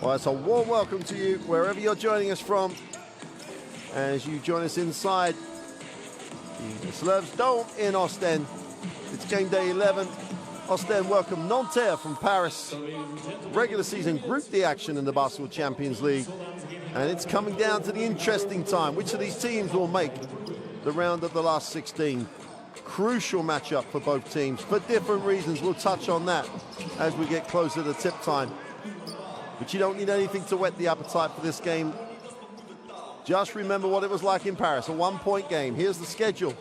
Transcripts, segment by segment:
Well, it's a warm welcome to you wherever you're joining us from as you join us inside the Slurves Dome in Ostend. It's game day 11. Ostend welcome Nanterre from Paris. Regular season Group D action in the Basketball Champions League. And it's coming down to the interesting time. Which of these teams will make the round of the last 16? Crucial matchup for both teams for different reasons. We'll touch on that as we get closer to tip time. But you don't need anything to whet the appetite for this game. Just remember what it was like in Paris, a one-point game. Here's the schedule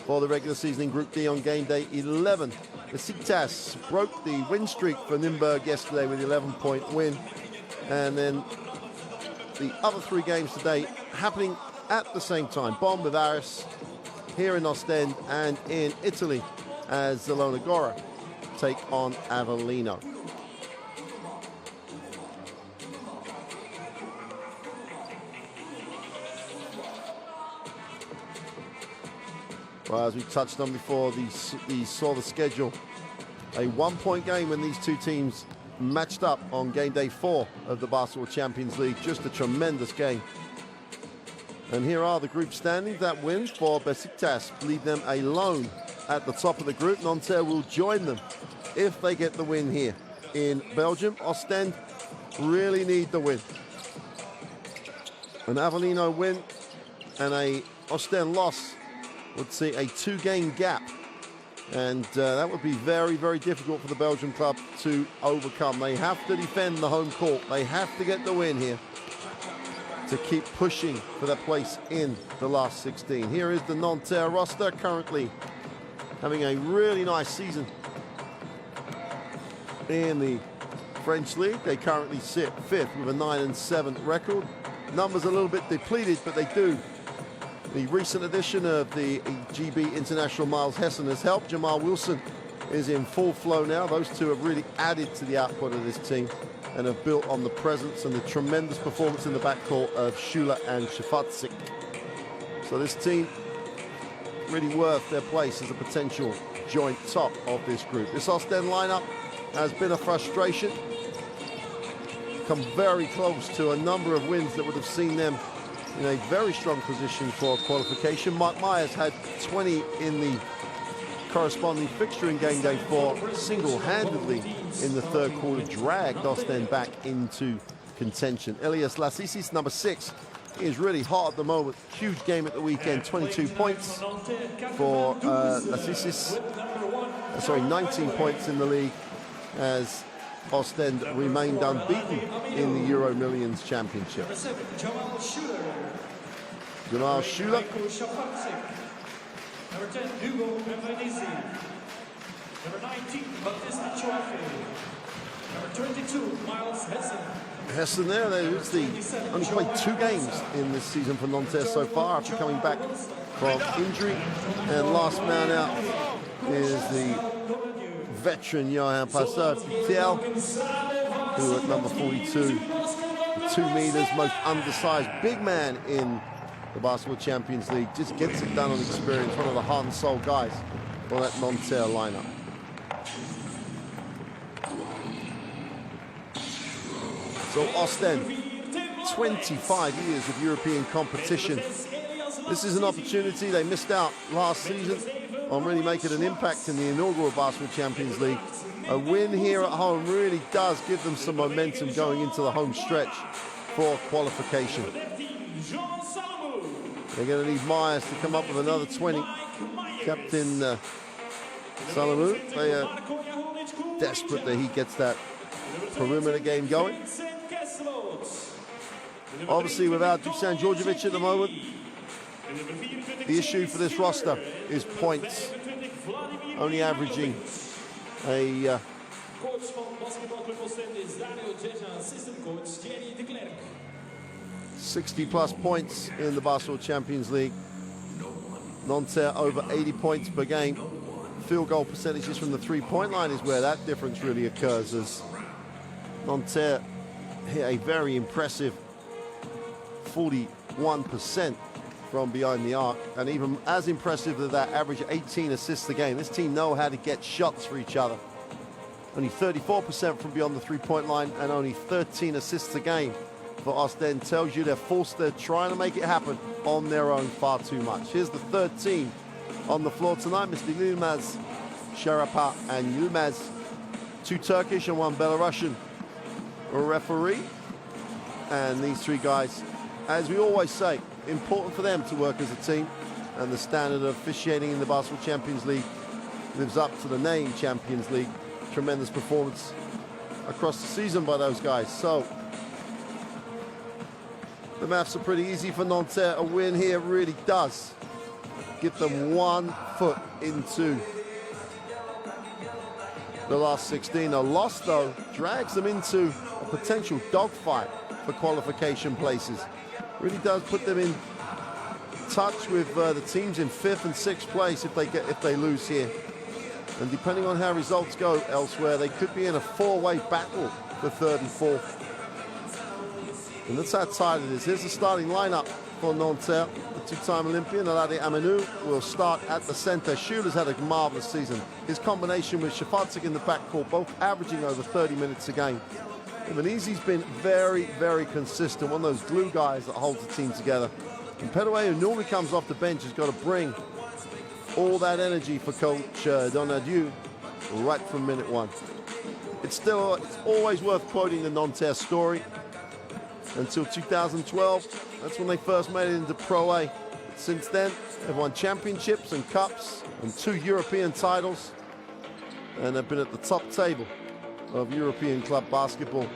for the regular season in Group D on game day 11. Besiktas broke the win streak for Nürnberg yesterday with an 11-point win. And then the other three games today happening at the same time. Bonn with Aris, here in Ostend, and in Italy as Zalona Gora take on Avellino. Well, as we touched on before, these saw the schedule. A one-point game when these two teams matched up on game day 4 of the Basketball Champions League. Just a tremendous game. And here are the group standings. That win for Besiktas leave them alone at the top of the group. Nanterre will join them if they get the win here in Belgium. Ostend really need the win. An Avellino win and a Ostend loss would see a 2-game gap, and that would be very, very difficult for the Belgian club to overcome. They have to defend the home court. They have to get the win here to keep pushing for their place in the last 16. Here is the Nanterre roster, currently having a really nice season in the French league. They currently sit 5th with a 9-7 record. Numbers a little bit depleted, but they do. The recent addition of the GB international Miles Hessen has helped. Jamal Wilson is in full flow now. Those two have really added to the output of this team and have built on the presence and the tremendous performance in the backcourt of Schuler and Shafatzik. So this team really worth their place as a potential joint top of this group. This Ostend lineup has been a frustration. Come very close to a number of wins that would have seen them in a very strong position for qualification. Mark Myers had 20 in the corresponding fixture in game day 4, single-handedly in the third quarter, dragged Ostend back into contention. Elias Lassisis, number 6, is really hot at the moment. Huge game at the weekend, 22 points for Lassisis. Sorry, 19 points in the league as Ostend remained unbeaten in the Euro Millions Championship. Jamal Schuler. Number 10, Hugo Benvenisi. Number 19, Baptista Chouafe. Number 22, Miles Hessen. Hessen there, there's only played 2 games in this season for Nanterre so far after coming back from injury. And last man out is the veteran Johan Passard-Pitel, who at number 42, 2 meters, most undersized big man in the Basketball Champions League, just gets it done on experience, one of the heart and soul guys for that Nanterre lineup. So Ostend, 25 years of European competition. This is an opportunity. They missed out last season on really making an impact in the inaugural Basketball Champions League. A win here at home really does give them some momentum going into the home stretch for qualification. They're going to need Myers to come up with another 20. Captain Salamou, they are desperate that he gets that perimeter game going. Obviously, without Dusan Djordjevic at the moment, the issue for this roster is points. Only averaging a 60-plus points in the Basketball Champions League. Nanterre over 80 points per game. Field goal percentages from the three-point line is where that difference really occurs, as Nanterre hit a very impressive 41% from behind the arc, and even as impressive as that, average 18 assists a game. This team know how to get shots for each other. only 34% from beyond the three-point line, and only 13 assists a game for Oostende. Tells you they're trying to make it happen on their own far too much. Here's the third team on the floor tonight. Mr. Yilmaz, Sharapa, and Yilmaz. 2 Turkish and 1 Belarusian referee. And these 3 guys, as we always say, important for them to work as a team. And the standard of officiating in the Basketball Champions League lives up to the name Champions League. Tremendous performance across the season by those guys. So the maths are pretty easy for Nanterre. A win here really does get them 1 foot into the last 16. A loss, though, drags them into a potential dogfight for qualification places. Really does put them in touch with the teams in 5th and 6th place if they lose here. And depending on how results go elsewhere, they could be in a 4-way battle for 3rd and 4th. And that's how tight it is. Here's the starting lineup for Nanterre. The 2-time Olympian, Alade Aminou, will start at the center. Schuler's had a marvelous season. His combination with Shafatsik in the backcourt, both averaging over 30 minutes a game. Ibanizi's been very, very consistent. One of those glue guys that holds the team together. And Pedouet, who normally comes off the bench, has got to bring all that energy for Coach Donadieu right from minute 1. It's always worth quoting the Nanterre story. Until 2012, that's when they first made it into Pro A. Since then, they've won championships and cups and 2 European titles, and they've been at the top table of European club basketball.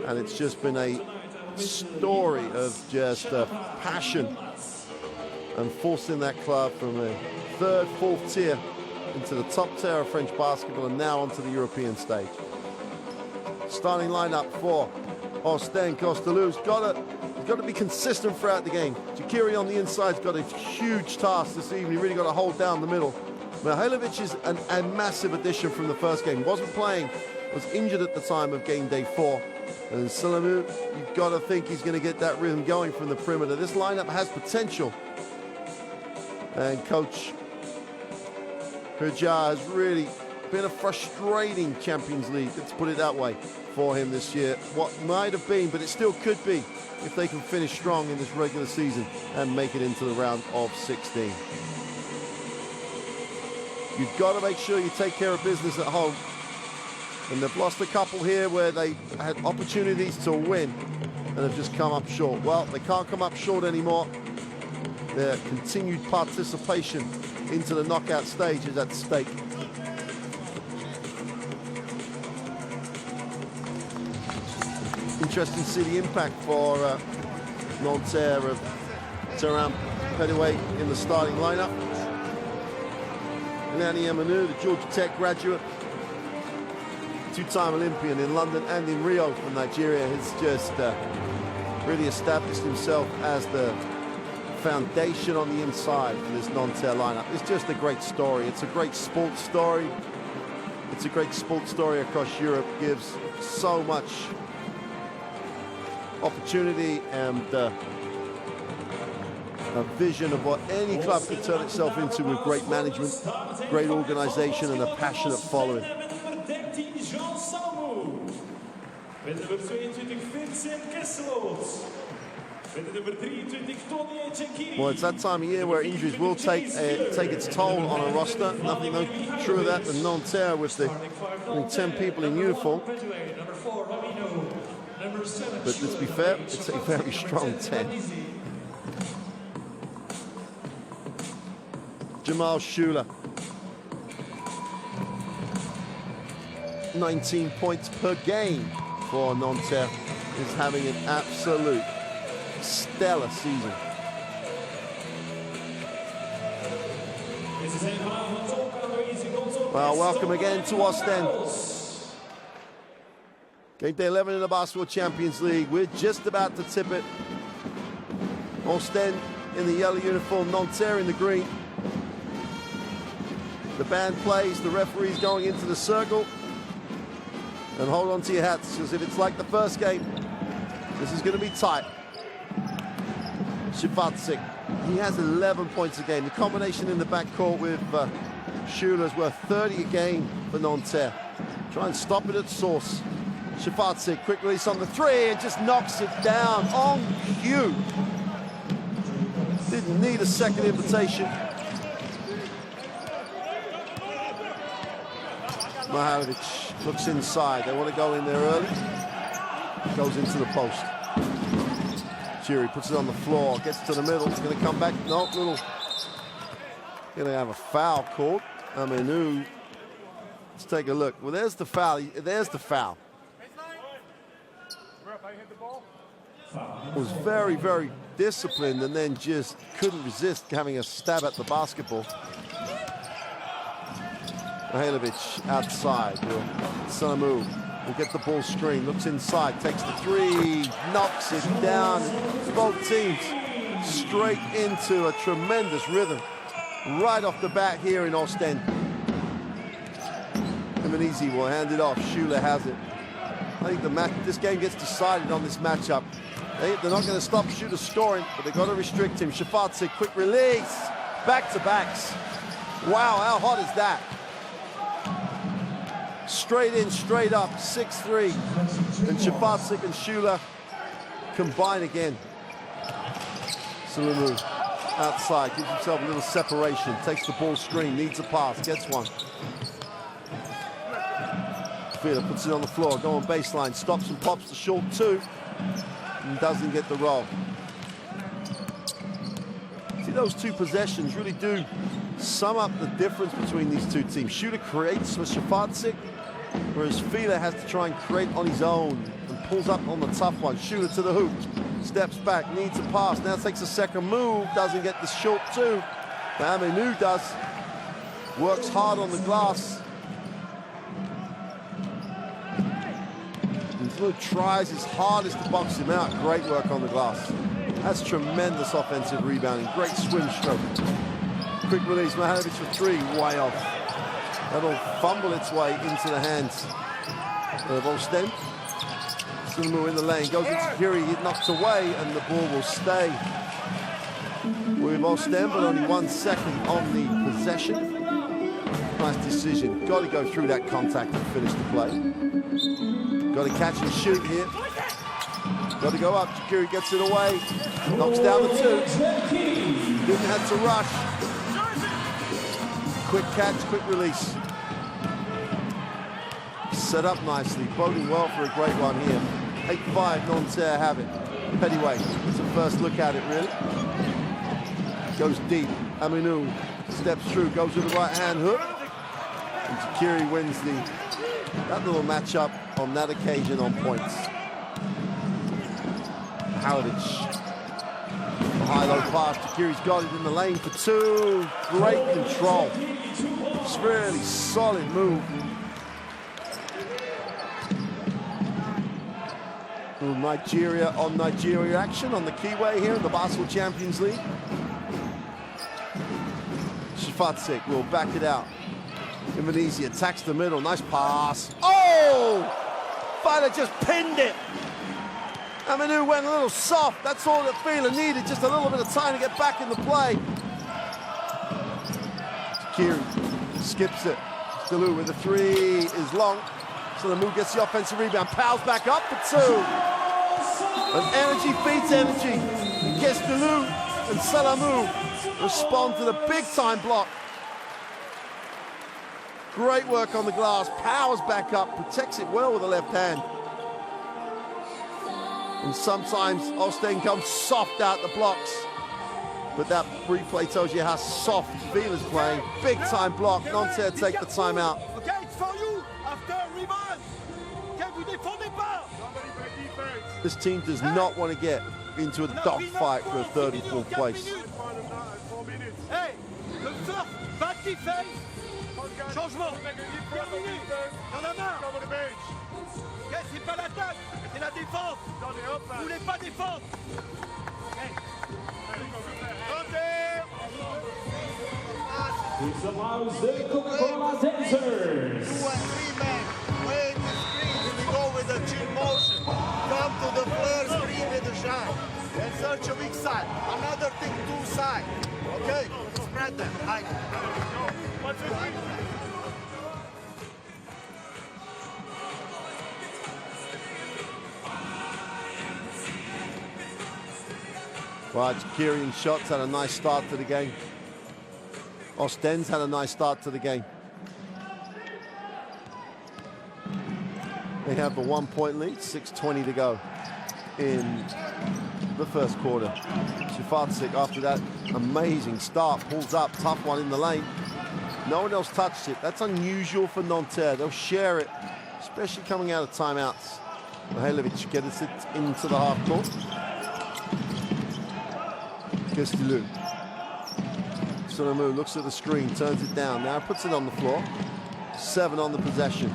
And it's just been a story of just passion and forcing that club from a 3rd, 4th tier into the top tier of French basketball and now onto the European stage. Starting lineup for Oostende. Costelou's got to be consistent throughout the game. Jakiri on the inside's got a huge task this evening. Really got to hold down the middle. Mihailovic is a massive addition from the first game. Wasn't playing, was injured at the time of game day 4. And Salamou, you've got to think he's going to get that rhythm going from the perimeter. This lineup has potential. And Coach Hurjar has really been a frustrating Champions League, let's put it that way, for him this year. What might have been, but it still could be, if they can finish strong in this regular season and make it into the round of 16. You've got to make sure you take care of business at home. And they've lost a couple here where they had opportunities to win and have just come up short. Well, they can't come up short anymore. Their continued participation into the knockout stage is at stake. Interesting to see the impact for Nanterre of Terrain Pedouet in the starting lineup. Nani Amanou, the Georgia Tech graduate, 2-time Olympian in London and in Rio from Nigeria, has just really established himself as the foundation on the inside for this Nanterre lineup. It's just a great story. It's a great sports story. It's a great sports story across Europe. Gives so much opportunity and a vision of what any club could turn itself into with great management, great organization, and a passionate following. Well, it's that time of year where injuries will take its toll on a roster. Nothing truer of that than Nanterre with the 10 people in uniform. But let's be fair, it's a very strong 10. Jamal Schuler, 19 points per game for Nanterre, is having an absolute stellar season. Well, welcome again to Oostende. Game day 11 in the Basketball Champions League. We're just about to tip it. Oostende in the yellow uniform, Nanterre in the green. The band plays, the referee's going into the circle. And hold on to your hats, because if it's like the first game, this is going to be tight. Shafatsik, he has 11 points a game. The combination in the backcourt with Schuler's worth 30 a game for Nanterre. Try and stop it at source. Shafatzik, quick release on the three and just knocks it down on cue. Didn't need a second invitation. Mihajlovic looks inside. They want to go in there early. Goes into the post. Chiri puts it on the floor, gets to the middle. It's going to come back. No, little. Going to have a foul called. Aminu. Let's take a look. Well, there's the foul. There's the foul. Was very, very disciplined and then just couldn't resist having a stab at the basketball. Mihajlovic outside. Salamu will get the ball screen, looks inside, takes the three, knocks it down. Both teams straight into a tremendous rhythm right off the bat here in Oostende. Easy will hand it off. Schuler has it. I think this game gets decided on this matchup. They're not going to stop Schuler scoring, but they've got to restrict him. Shafatzik, quick release. Back-to-backs. Wow, how hot is that? Straight in, straight up, 6-3. And Shafatzik and Schuler combine again. Salamu outside, gives himself a little separation, takes the ball screen, needs a pass, gets one. Fila puts it on the floor, go on baseline, stops and pops the short two, and doesn't get the roll. See, those two possessions really do sum up the difference between these two teams. Schuler creates for Shafatzik, whereas Fila has to try and create on his own and pulls up on the tough one. Schuler to the hoop, steps back, needs a pass, now takes a second move, doesn't get the short two. Aminu does, works hard on the glass. And tries his hardest to box him out. Great work on the glass. That's tremendous offensive rebounding. Great swim stroke. Quick release, Mihajlovic for three, way off. That'll fumble its way into the hands of Oostende. Salamu in the lane, goes into Kiri, it knocked away, and the ball will stay with Oostende, but only 1 second on the possession. Nice decision. Got to go through that contact and finish the play. Got to catch and shoot here. Got to go up. Jakiri gets it away. Knocks down the two. Didn't have to rush. Quick catch, quick release. Set up nicely. Boding well for a great one here. 8-5, Nanterre have it. Pettyway, it's a first look at it, really. Goes deep. Aminu steps through, goes with the right hand hook. And Jakiri wins that little matchup on that occasion on points. Mihajlovic. High-low pass. Jakiri's got it in the lane for two. Great control. It's really solid move. Little Nigeria on Nigeria action on the Kiwi here in the Basketball Champions League. Shafatzik will back it out. Indonesia attacks the middle, nice pass. Oh! Fila just pinned it. Aminu went a little soft, that's all that Fila needed, just a little bit of time to get back in the play. Kiri skips it. Stalou with the three is long. Salamu gets the offensive rebound, Powell's back up for two. And energy beats energy. Stalou and Salamu respond to the big-time block. Great work on the glass. Powers back up, protects it well with the left hand. And sometimes Oostende comes soft out the blocks. But that replay tells you how soft Fila's playing. Big time block. Nanterre take the timeout. Okay, it's for you after rebound. Okay, vous défendez pas. This team does not want to get into a dogfight for a third and fourth place. Hey, le first bad defense. Changement. Terminé. Y'en a marre. Ok, c'est pas l'attaque, c'est la défense. Vous voulez pas défendre. This allows the Coca-Cola dancers. 2 and 3 men. Wait the screen. We go with a chill motion. Come to the flare screen with the shot. And search a weak side. Another thing, 2 side. Okay? Spread them. Hide. Right, Kirian shots had a nice start to the game. Oostende's had a nice start to the game. They have the 1 point lead, 6:20 to go in the first quarter. Shifatzik, after that amazing start, pulls up, tough one in the lane. No one else touched it. That's unusual for Nanterre. They'll share it, especially coming out of timeouts. Mihailovic gets it into the half court. Castilou. Solomu looks at the screen, turns it down, now puts it on the floor. 7 on the possession.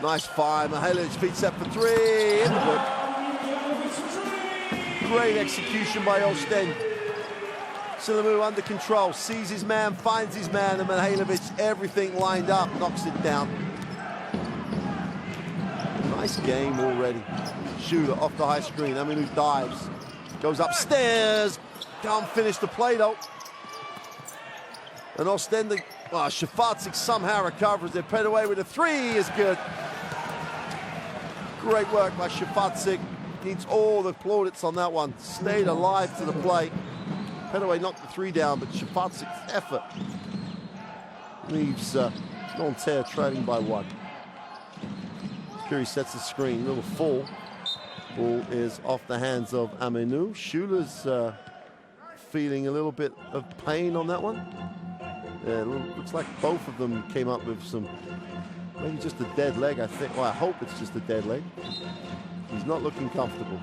Nice fire, Mihailovic feet set for 3, in the book. Great execution by Oostende. Solomu under control, sees his man, finds his man, and Mihailovic, everything lined up, knocks it down. Nice game already. Shooter off the high screen, Aminu dives. Goes upstairs, can't finish the play though. And Oostende, well, Shifatzik somehow recovers. They've put away with a 3 is good. Great work by Shifatzik. Needs all the plaudits on that one. Stayed alive to the play. Petaway knocked the 3 down, but Shifatzik's effort leaves Nanterre trailing by 1. Curie sets the screen, little fall. Ball is off the hands of Aminu. Schuler's feeling a little bit of pain on that one. Yeah, looks like both of them came up with some, maybe just a dead leg, I think. Well, I hope it's just a dead leg. He's not looking comfortable.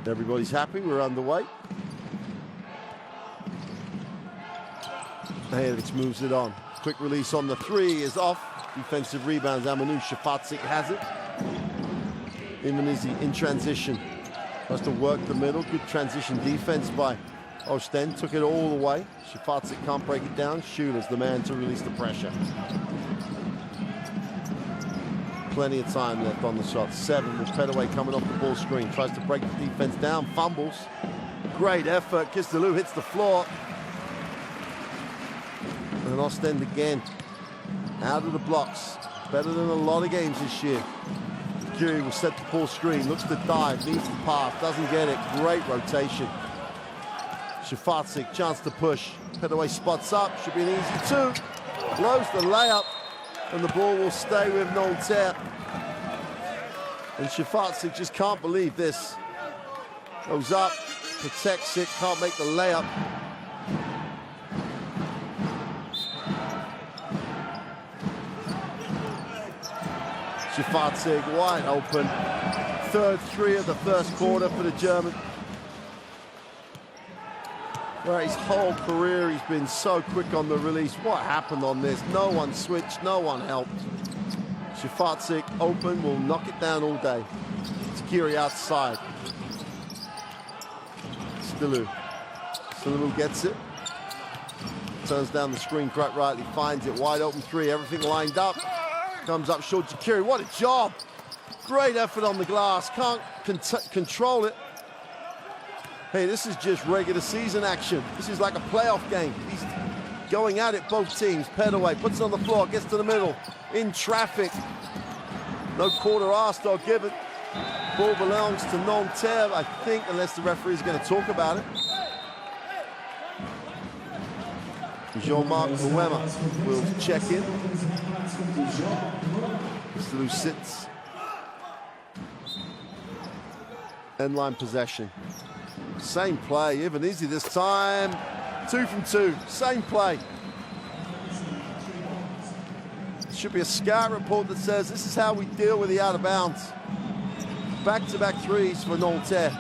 Everybody's happy, we're underway. Mihailovic moves it on. Quick release on the 3 is off. Defensive rebounds, Aminu. Shifatzik has it. Imanizi in transition. Tries to work the middle. Good transition defense by Oostende. Took it all the way. Shifatzik can't break it down. Schuler's the man to release the pressure. Plenty of time left on the shot. 7 with Petaway coming off the ball screen. Tries to break the defense down. Fumbles. Great effort. Kistelou hits the floor. And Oostende again. Out of the blocks. Better than a lot of games this year. Curie will set the ball screen. Looks to dive. Needs the pass. Doesn't get it. Great rotation. Shifatzik. Chance to push. Petaway spots up. Should be an easy 2. Blows the layup. And the ball will stay with Nanterre. And Shifatzik just can't believe this. Goes up, protects it, can't make the layup. Shifatzik wide open. Third 3 of the first quarter for the German. Where his whole career he's been so quick on the release. What happened on this? No one switched, no one helped. Shifatzik open, will knock it down all day. Takiri outside. Stilou. Stilou gets it. Turns down the screen quite rightly, finds it. Wide open 3, everything lined up. Comes up short, Takiri, what a job. Great effort on the glass, can't control it. Hey, this is just regular season action. This is like a playoff game. He's going at it, both teams. Petaway puts it on the floor, gets to the middle, in traffic. No quarter asked or given. Ball belongs to Nanterre, I think, unless the referee is going to talk about it. Jean-Marc Bouema will check in. Stilou sits. End line possession. Same play, Ivanizi this time. 2 from 2, same play. Should be a scout report that says this is how we deal with the out of bounds. Back-to-back 3s for Nanterre.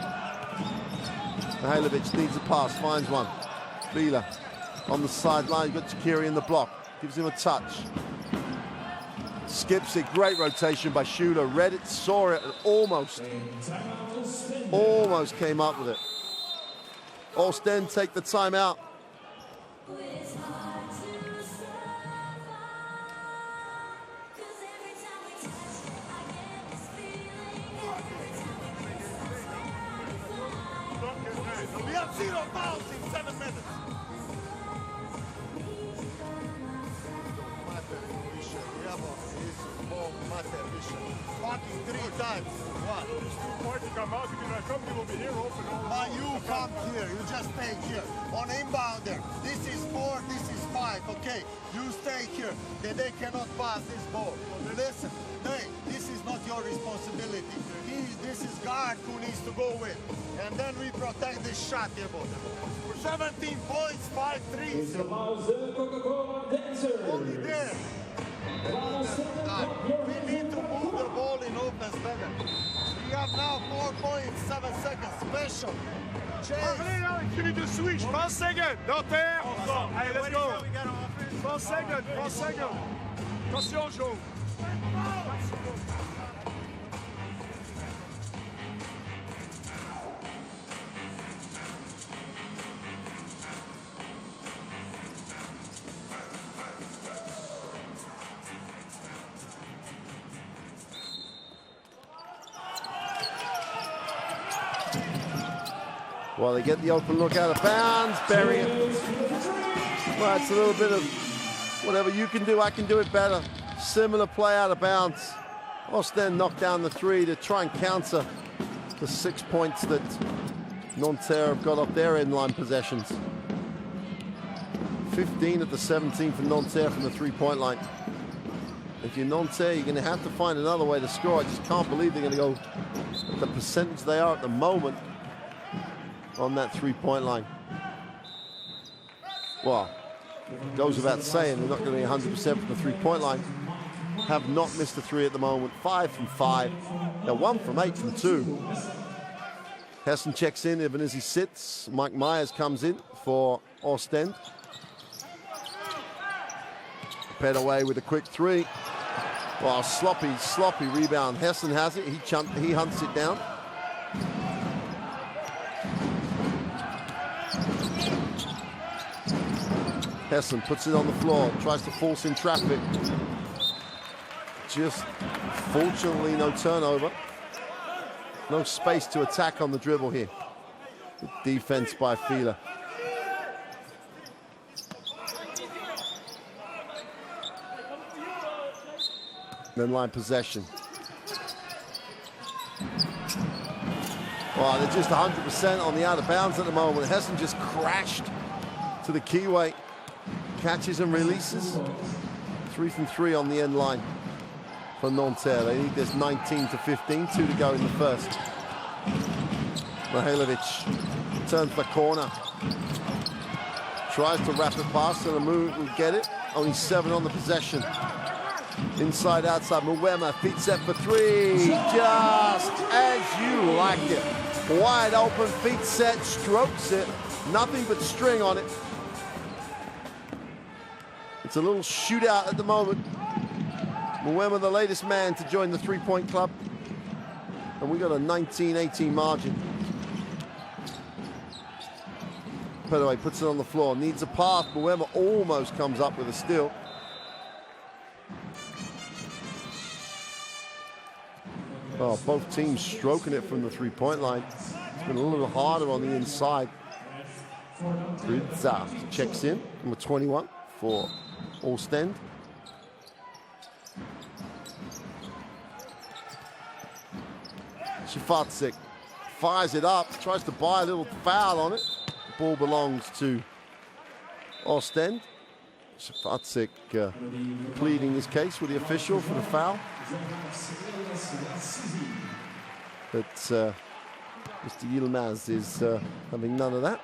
Mihailovic needs a pass, finds one. Bila on the sideline, got Takiri in the block. Gives him a touch. Skips it, great rotation by Schuler. Read it, saw it, and almost came up with it. Oostende take the timeout. 0 fouls in 7 minutes. Fucking 3 times. What? Points come out because I come over here open all. Man, you come here. You just stay here. On inbounder, this is 4, this is 5. Okay, you stay here. They cannot pass this ball. Listen, this is not your responsibility. This is guard who needs to go with. And then we protect this shot here, both. 17 points, 5 threes. Only there. We need to move the ball in offense better. We have now 4.7 seconds. Special. Chase. Give me the switch. 1 second. Nanterre. Allez, let's go. 1 second. 1 second. Attention, Joe. Well, they get the open look out of bounds, bury it. Well, it's a little bit of whatever you can do, I can do it better. Similar play out of bounds. Oostende knocked down the 3 to try and counter the 6 points that Nanterre have got off their end-line possessions. 15 of the 17 for Nanterre from the 3-point line. If you're Nanterre, you're going to have to find another way to score. I just can't believe they're going to go at the percentage they are at the moment on that 3-point line. Well, goes without saying they're not going to be 100% from the 3-point line. Have not missed a 3 at the moment. 5 from 5. They're 1 from 8 from 2. Hessen checks in even as he sits. Mike Myers comes in for Oostende. Ped away with a quick 3. Well, sloppy rebound. Hessen has it. He hunts it down. Hessen puts it on the floor, tries to force in traffic. Just fortunately no turnover. No space to attack on the dribble here. Good defense by Fila. Then line possession. Well, they're just 100% on the out of bounds at the moment. Hessen just crashed to the keyway. Catches and releases. 3 from 3 on the end line for Nanterre. They need this 19 to 15, 2 to go in the first. Mihailovic turns the corner. Tries to wrap it past and a move will get it. Only 7 on the possession. Inside, outside, Mwema, feet set for 3. Just as you like it. Wide open, feet set, strokes it. Nothing but string on it. It's a little shootout at the moment. Mwema, the latest man to join the 3-point club. And we got a 19-18 margin. By the way, puts it on the floor, needs a pass. Mwema almost comes up with a steal. Oh, both teams stroking it from the 3-point line. It's been a little harder on the inside. Bridza checks in, number 21 for Oostende. Shifatsik fires it up, tries to buy a little foul on it. The ball belongs to Oostende. Shifatsik pleading his case with the official for the foul. But Mr. Yilmaz is having none of that.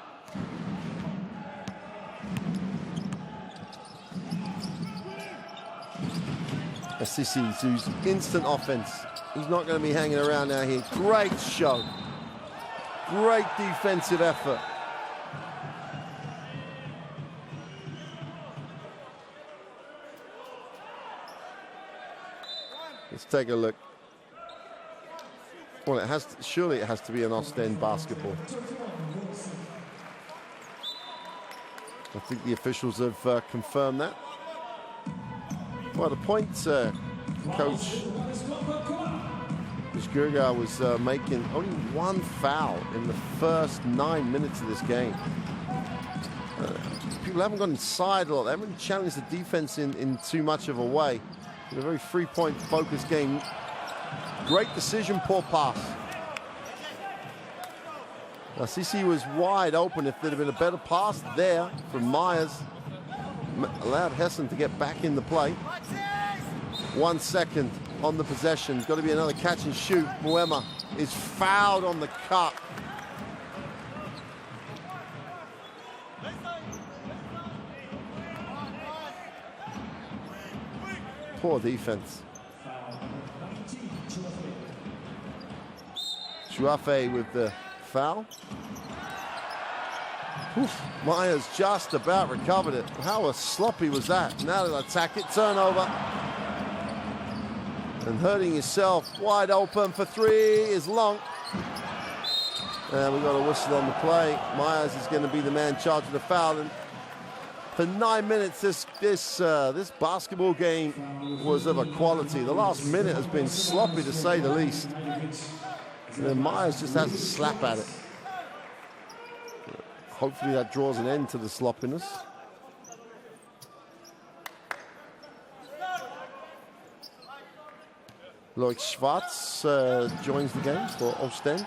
Assisi, who's instant offense. He's not going to be hanging around now here. Great show. Great defensive effort. Let's take a look. Well, surely it has to be an Oostende basketball. I think the officials have confirmed that. Well, the point coach Gerga was making only one foul in the first 9 minutes of this game. People haven't gone inside a lot. They haven't really challenged the defense in too much of a way. In a very three-point focused game. Great decision, poor pass. Now, Sisi was wide open. If there'd have been a better pass there from Myers, allowed Hessen to get back in the play. 1 second on the possession. Got to be another catch and shoot. Moema is fouled on the cut. Poor defense. Chuafe with the foul. Oof. Myers just about recovered it. How sloppy was that? Now they'll attack it, turnover. And hurting yourself, wide open for three is long. And we got a whistle on the play. Myers is going to be the man charged with the foul. And for 9 minutes, this basketball game was of a quality. The last minute has been sloppy to say the least. And Myers just has a slap at it. Hopefully that draws an end to the sloppiness. Loic Schwartz joins the game for Oostende.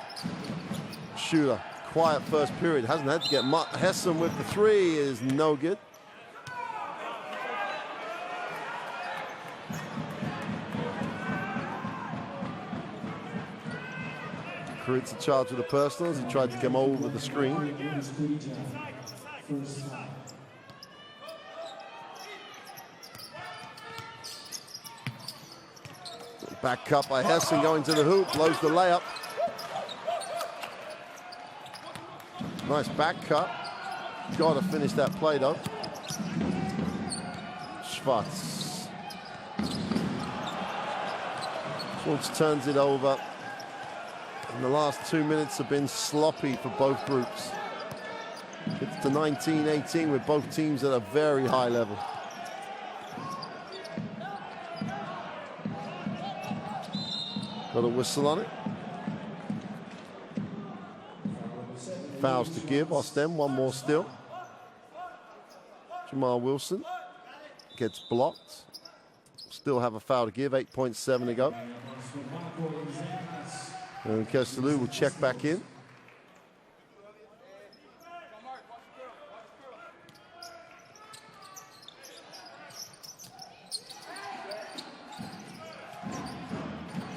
Schuler, quiet first period, hasn't had to get much. Hessen with the three is no good. Creates a charge with the personals. He tried to come over the screen. Back cut by Hessen, going to the hoop, blows the layup. Nice back cut. Got to finish that play though. Schwartz. Schwartz turns it over. And the last 2 minutes have been sloppy for both groups. It's to 19-18 with both teams at a very high level. Got a whistle on it. Fouls to give. Oostende, one more still. Jamal Wilson gets blocked. Still have a foul to give. 8.7 to go. And Kestelou will check back in.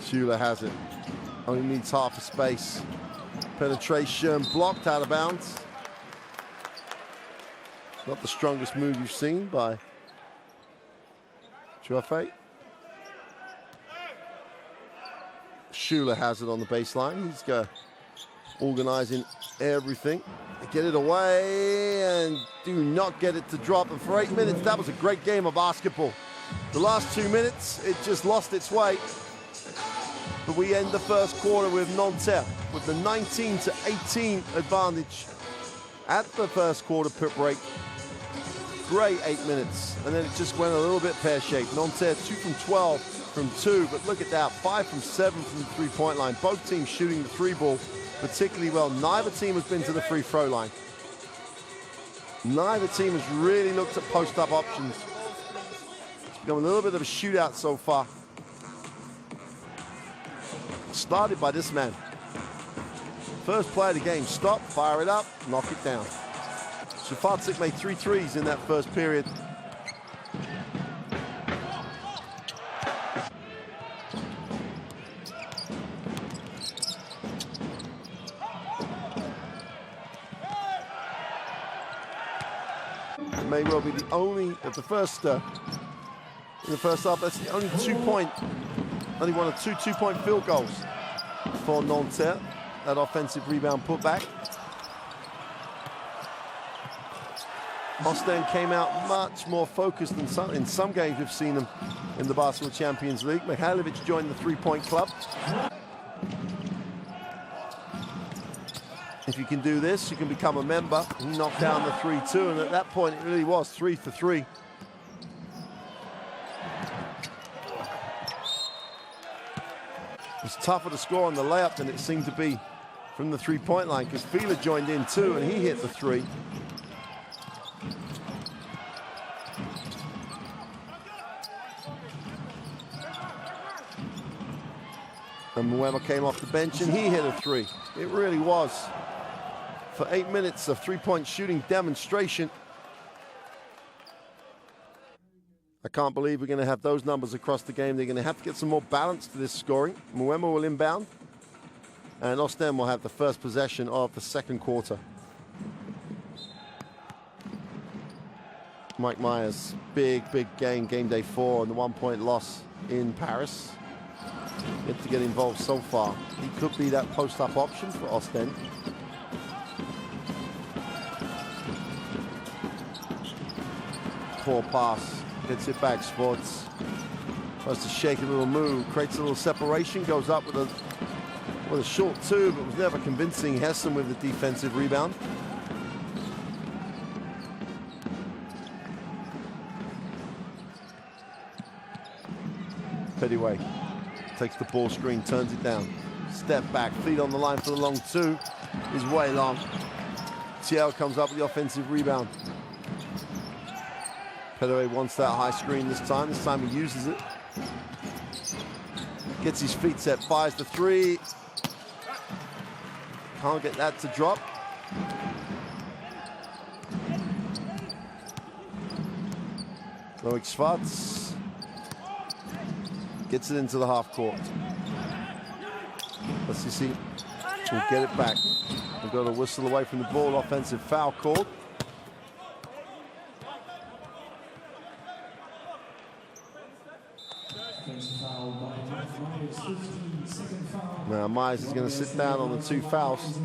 Schuler has it. Only needs half a space. Penetration blocked out of bounds. Not the strongest move you've seen by Chuafe. Schuler has it on the baseline. He's organizing everything. Get it away and do not get it to drop. And for 8 minutes, that was a great game of basketball. The last 2 minutes, it just lost its way. But we end the first quarter with Nanterre with the 19-18 advantage at the first quarter break. Great 8 minutes. And then it just went a little bit pear-shaped. Nanterre 2 from 12 from 2, but look at that, 5 from 7 from the three-point line. Both teams shooting the three ball particularly well. Neither team has been to the free throw line. Neither team has really looked at post-up options. It's become a little bit of a shootout so far. Started by this man. First play of the game, stop, fire it up, knock it down. Shafarczyk made 3 threes in that first period. It may well be the only of the first in the first half. That's the only only one of 2 two-point field goals for Nanterre. That offensive rebound putback. Oostende came out much more focused than in some games we've seen them in the Basketball Champions League. Mihailovic joined the three-point club. If you can do this, you can become a member. He knocked down the 3-2, and at that point it really was 3 for 3. was tougher to score on the layup than it seemed to be from the three-point line, because Fila joined in too, and he hit the three. And Moema came off the bench and he hit a three. It really was, for 8 minutes of three-point shooting demonstration. I can't believe we're going to have those numbers across the game. They're going to have to get some more balance to this scoring. Moema will inbound, and Oostende will have the first possession of the second quarter. Mike Myers, big game, game day 4, and the 1-point loss in Paris. Yet to get involved so far. He could be that post-up option for Oostende. Poor pass, gets it back, Sports. Tries to shake a little move, creates a little separation, goes up with a short two, but was never convincing. Hessen with the defensive rebound. Pettiway takes the ball screen, turns it down. Step back, feet on the line for the long two. Is way long. Thiel comes up with the offensive rebound. Pettiway wants that high screen this time. This time he uses it. Gets his feet set, fires the three. Can't get that to drop. Loic Schwartz gets it into the half court. Let's see. We'll get it back. We've got a whistle away from the ball. Offensive foul called. Now Myers is going to sit down on the 2 fouls.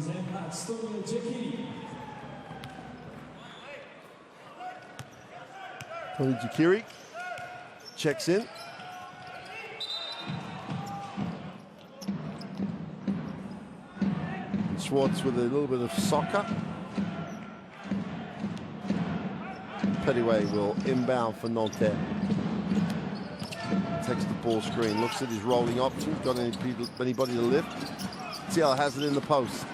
Tony Jakiri checks in. Schwartz with a little bit of soccer. Pettiway will inbound for Nanterre. Takes the ball screen, looks at his rolling options. Got anybody to lift? Thiel has it in the post.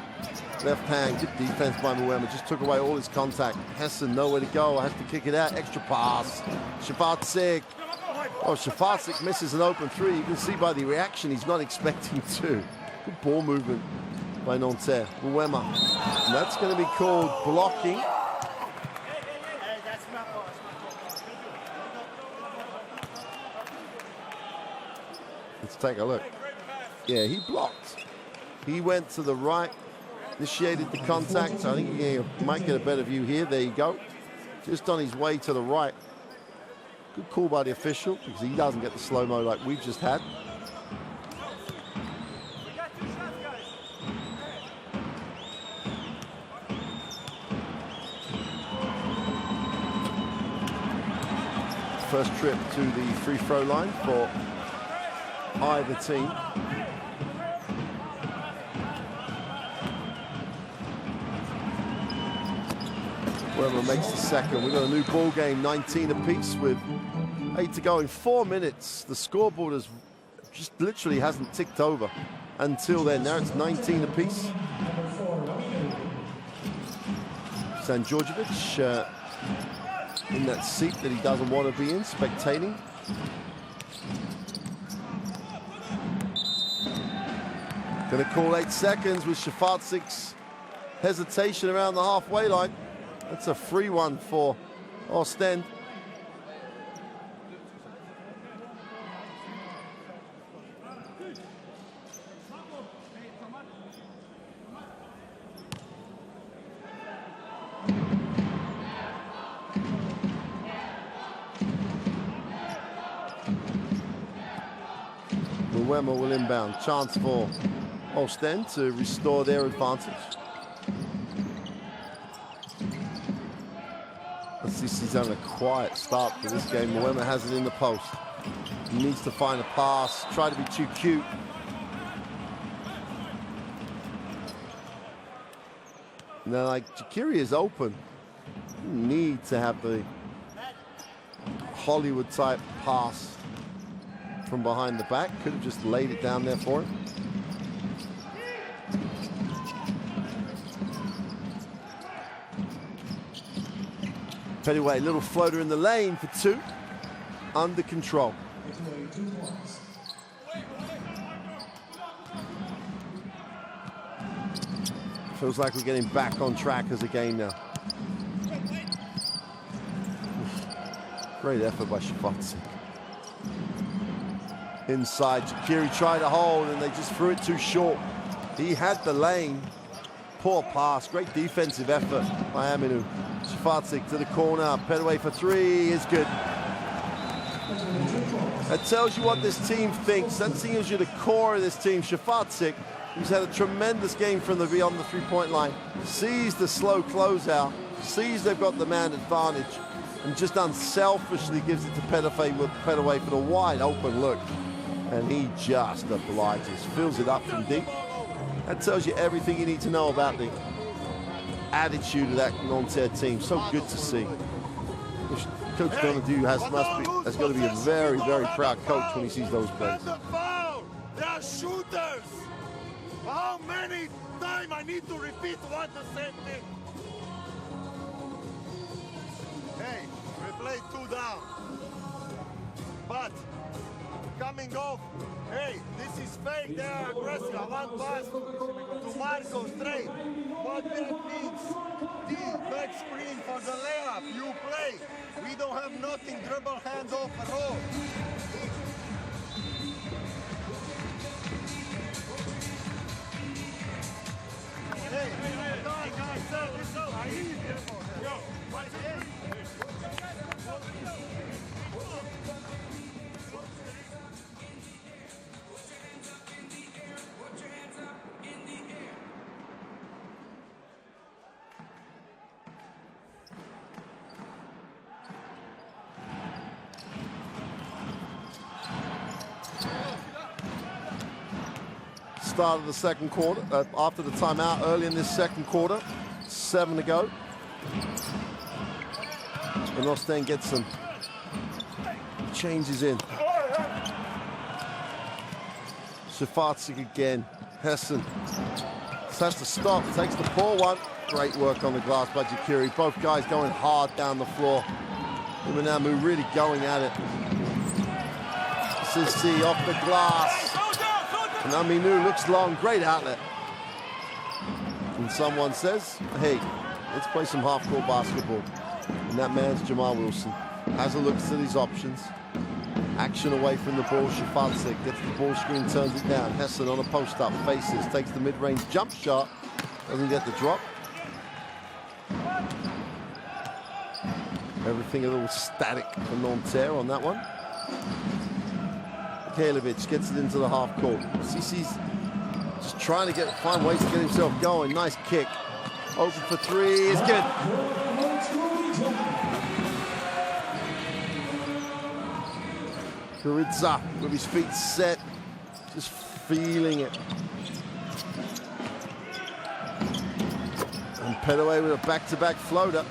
Left hand, good defense by Moema. Just took away all his contact. Hessen nowhere to go, has to kick it out. Extra pass. Shafarczyk. Oh, Shafarczyk misses an open three. You can see by the reaction he's not expecting to. Good ball movement by Nanterre. Moema. And that's going to be called blocking. Let's take a look. Yeah, he blocked. He went to the right, initiated the contact. I think he might get a better view here. There you go. Just on his way to the right. Good call by the official, because he doesn't get the slow-mo like we've just had. First trip to the free throw line for either team. Whoever makes the second. We've got a new ball game, 19 apiece with 8 to go in 4 minutes. The scoreboard has just literally hasn't ticked over until then. Now it's 19 apiece. San Djordjevic in that seat that he doesn't want to be in, spectating. Going to call 8 seconds with Shafarczyk's hesitation around the halfway line. That's a free one for Oostende. Moema will inbound. Chance for Oostende to restore their advantage. He's having a quiet start for this game. Moema has it in the post. He needs to find a pass, try to be too cute. Now, like, Jakiri is open. You need to have the Hollywood-type pass from behind the back. Could have just laid it down there for him. Pettyway, little floater in the lane for 2. Under control. Pettyway, 2 points. Feels like we're getting back on track as a game now. Great effort by Shafatzik. Inside, Jakiri tried to hold and they just threw it too short. He had the lane. Poor pass, great defensive effort by Aminu. Shafatzik to the corner, Pettyway for 3 is good. That tells you what this team thinks. That tells you the core of this team. Shafatzik, who's had a tremendous game from the beyond the 3-point line, sees the slow closeout, sees they've got the man advantage, and just unselfishly gives it to Pettyway for the wide open look. And he just obliges, fills it up from deep. That tells you everything you need to know about the attitude of that Nanterre team. So good to see. Coach Donadieu has got to be a very, very proud coach when he sees those plays. They are shooters. How many times I need to repeat what the same thing? Hey, we play 2 down. But coming off, hey, this is fake. They are aggressive. One pass to Marco straight. What that means? The back screen for the layup. You play. We don't have nothing. Dribble, hands off, and roll. Hey, guys, set this up. I need it. Yo, what's it? Start of the second quarter, after the timeout early in this second quarter, 7 to go. And Oostende gets some changes in. Shafatzik again, Hessen has to stop, takes the poor one. Great work on the glass by Jakiri. Both guys going hard down the floor. Imanamu really going at it. Sissi off the glass. And Aminu looks long, great outlet. And someone says, hey, let's play some half-court basketball. And that man's Jamal Wilson. Has a look at his options. Action away from the ball. Shafatzik gets the ball screen, turns it down. Hessen on a post-up, faces, takes the mid-range jump shot. Doesn't get the drop. Everything a little static for Nanterre on that one. Kalevic gets it into the half court. Sisi's just trying to find ways to get himself going. Nice kick. Open for 3 is good. Kuridza with his feet set, just feeling it. And Pettyway with a back-to-back floater.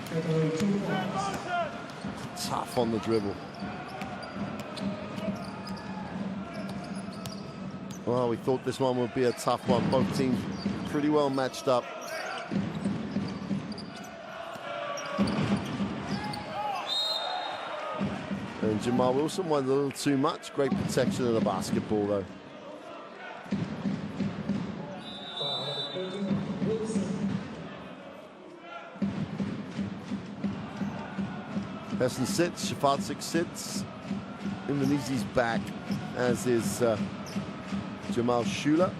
Tough on the dribble. Well, we thought this one would be a tough one. Both teams pretty well matched up. And Jamal Wilson won a little too much. Great protection of the basketball, though. Hessen sits, Shafatzik sits. Indonesia's back, as is Jamal Shula.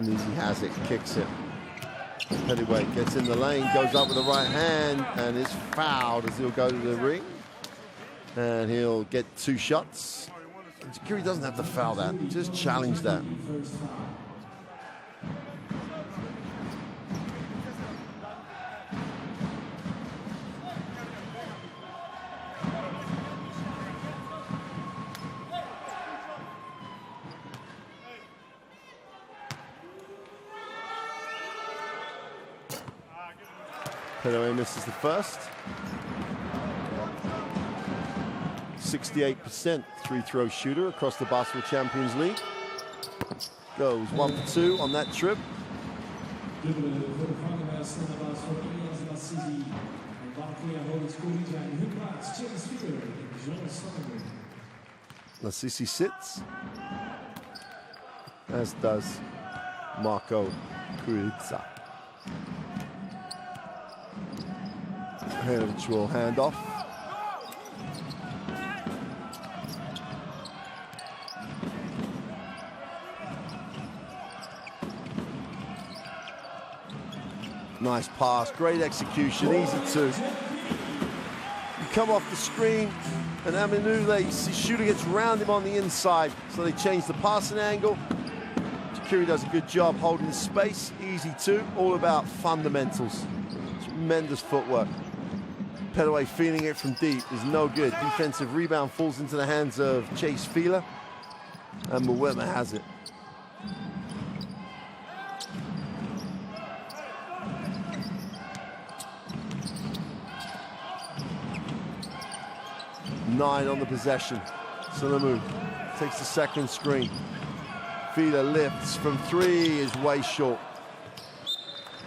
Easy has it, kicks it. Pettyway gets in the lane, goes up with the right hand, and is fouled as he'll go to the ring. And he'll get 2 shots. Jakiri doesn't have to foul that, just challenge that. Pedaway misses the first. 68% free-throw shooter across the Basketball Champions League. Goes 1 for 2 on that trip. Lassisi sits, as does Marco Kuridza. Heritage will hand off. Nice pass, great execution, easy two. You come off the screen, and Aminu, the shooter gets round him on the inside, so they change the passing angle. Jakiri does a good job holding the space, easy two, all about fundamentals. Tremendous footwork. Pedaway feeling it from deep is no good. Defensive rebound falls into the hands of Chase Fila, and Mwema has it. Nine on the possession. Sulamu takes the second screen. Fila lifts from three, is way short.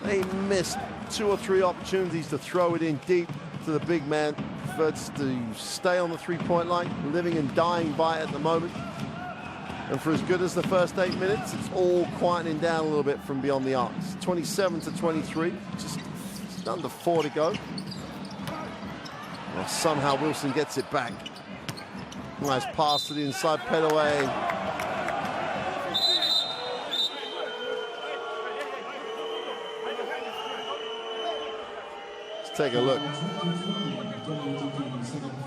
They missed 2 or 3 opportunities to throw it in deep to the big man. Prefers to stay on the three-point line, living and dying by it at the moment. And for as good as the first 8 minutes, it's all quietening down a little bit from beyond the arcs. 27 to 23, just under 4 to go. Well, somehow Wilson gets it back. Nice pass to the inside, Pedaway. Let's take a look.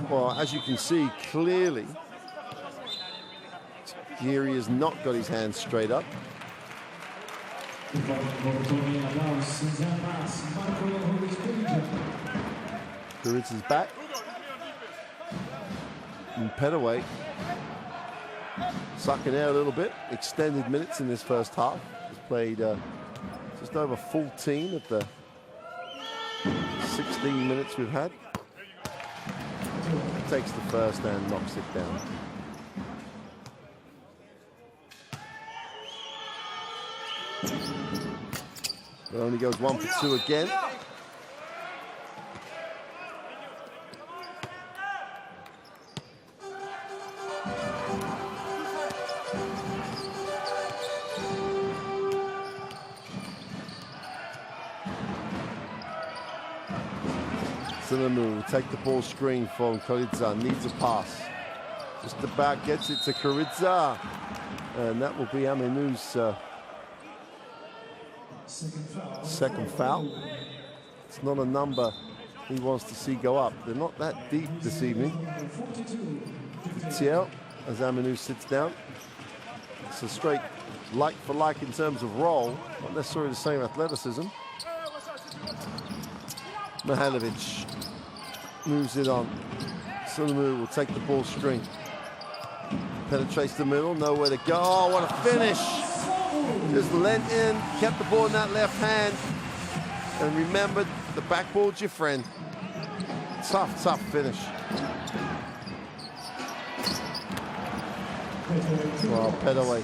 Well, as you can see, clearly, Giri has not got his hands straight up. Kuridza's back. And Pedaway sucking out a little bit. Extended minutes in this first half. He's played just over 14 of the 16 minutes we've had. Takes the first and knocks it down. It only goes 1 for 2 again. Sulamu will take the ball screen from Kuridza, needs a pass. Just about gets it to Kuridza. And that will be Aminu's second foul. It's not a number he wants to see go up. They're not that deep this evening. Tiel, as Aminu sits down. It's a straight like for like in terms of role, not necessarily the same athleticism. Mihailovic moves it on. Sulamu will take the ball string. Penetrates the middle, nowhere to go. Oh, what a finish! Just leant in, kept the ball in that left hand, and remembered the backboard's your friend. Tough, tough finish. Well, Pedaway.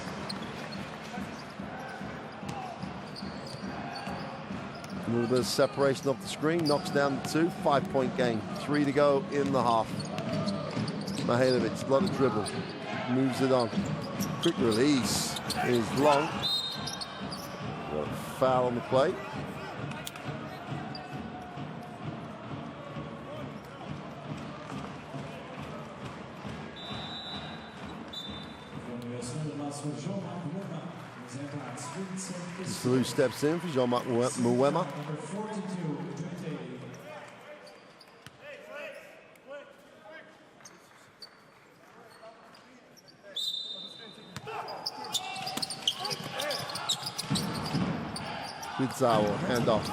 A little bit of separation off the screen, knocks down the 2, 5-point game. 3 to go in the half. Mihailovic, a lot of dribble, moves it on. Quick release is long. Got a foul on the play. Salou steps in for Jean-Marc Mwema. Kuridza will hand off.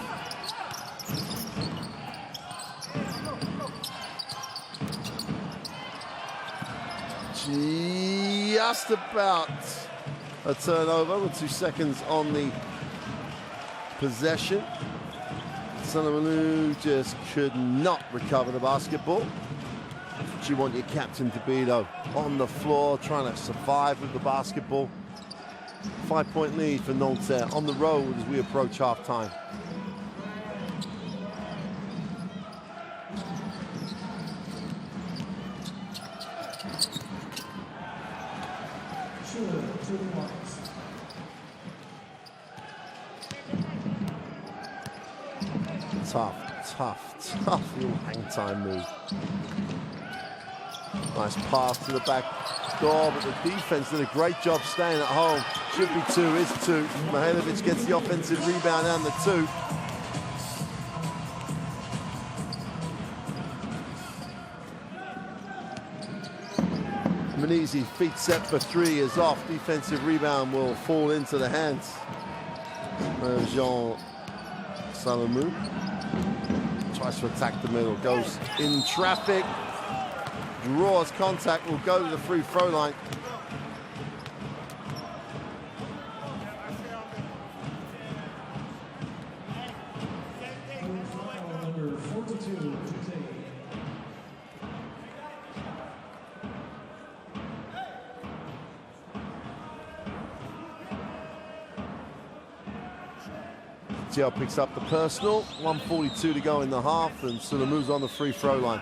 Just about a turnover with 2 seconds on the possession. Salamanu just could not recover the basketball. What you want your captain to be, though. On the floor, trying to survive with the basketball. 5-point lead for Nanterre on the road as we approach halftime. Tough little hang time move. Nice pass to the back door, but the defense did a great job staying at home. Should be two, is two. Mihailovic gets the offensive rebound and the two. Manisi, feet set for three, is off. Defensive rebound will fall into the hands of Jean Salamou. Tries to attack the middle, goes in traffic, draws contact, will go to the free throw line. Number 42 to take. TL picks up the personal, 1:42 to go in the half, and Salamou's on the free throw line.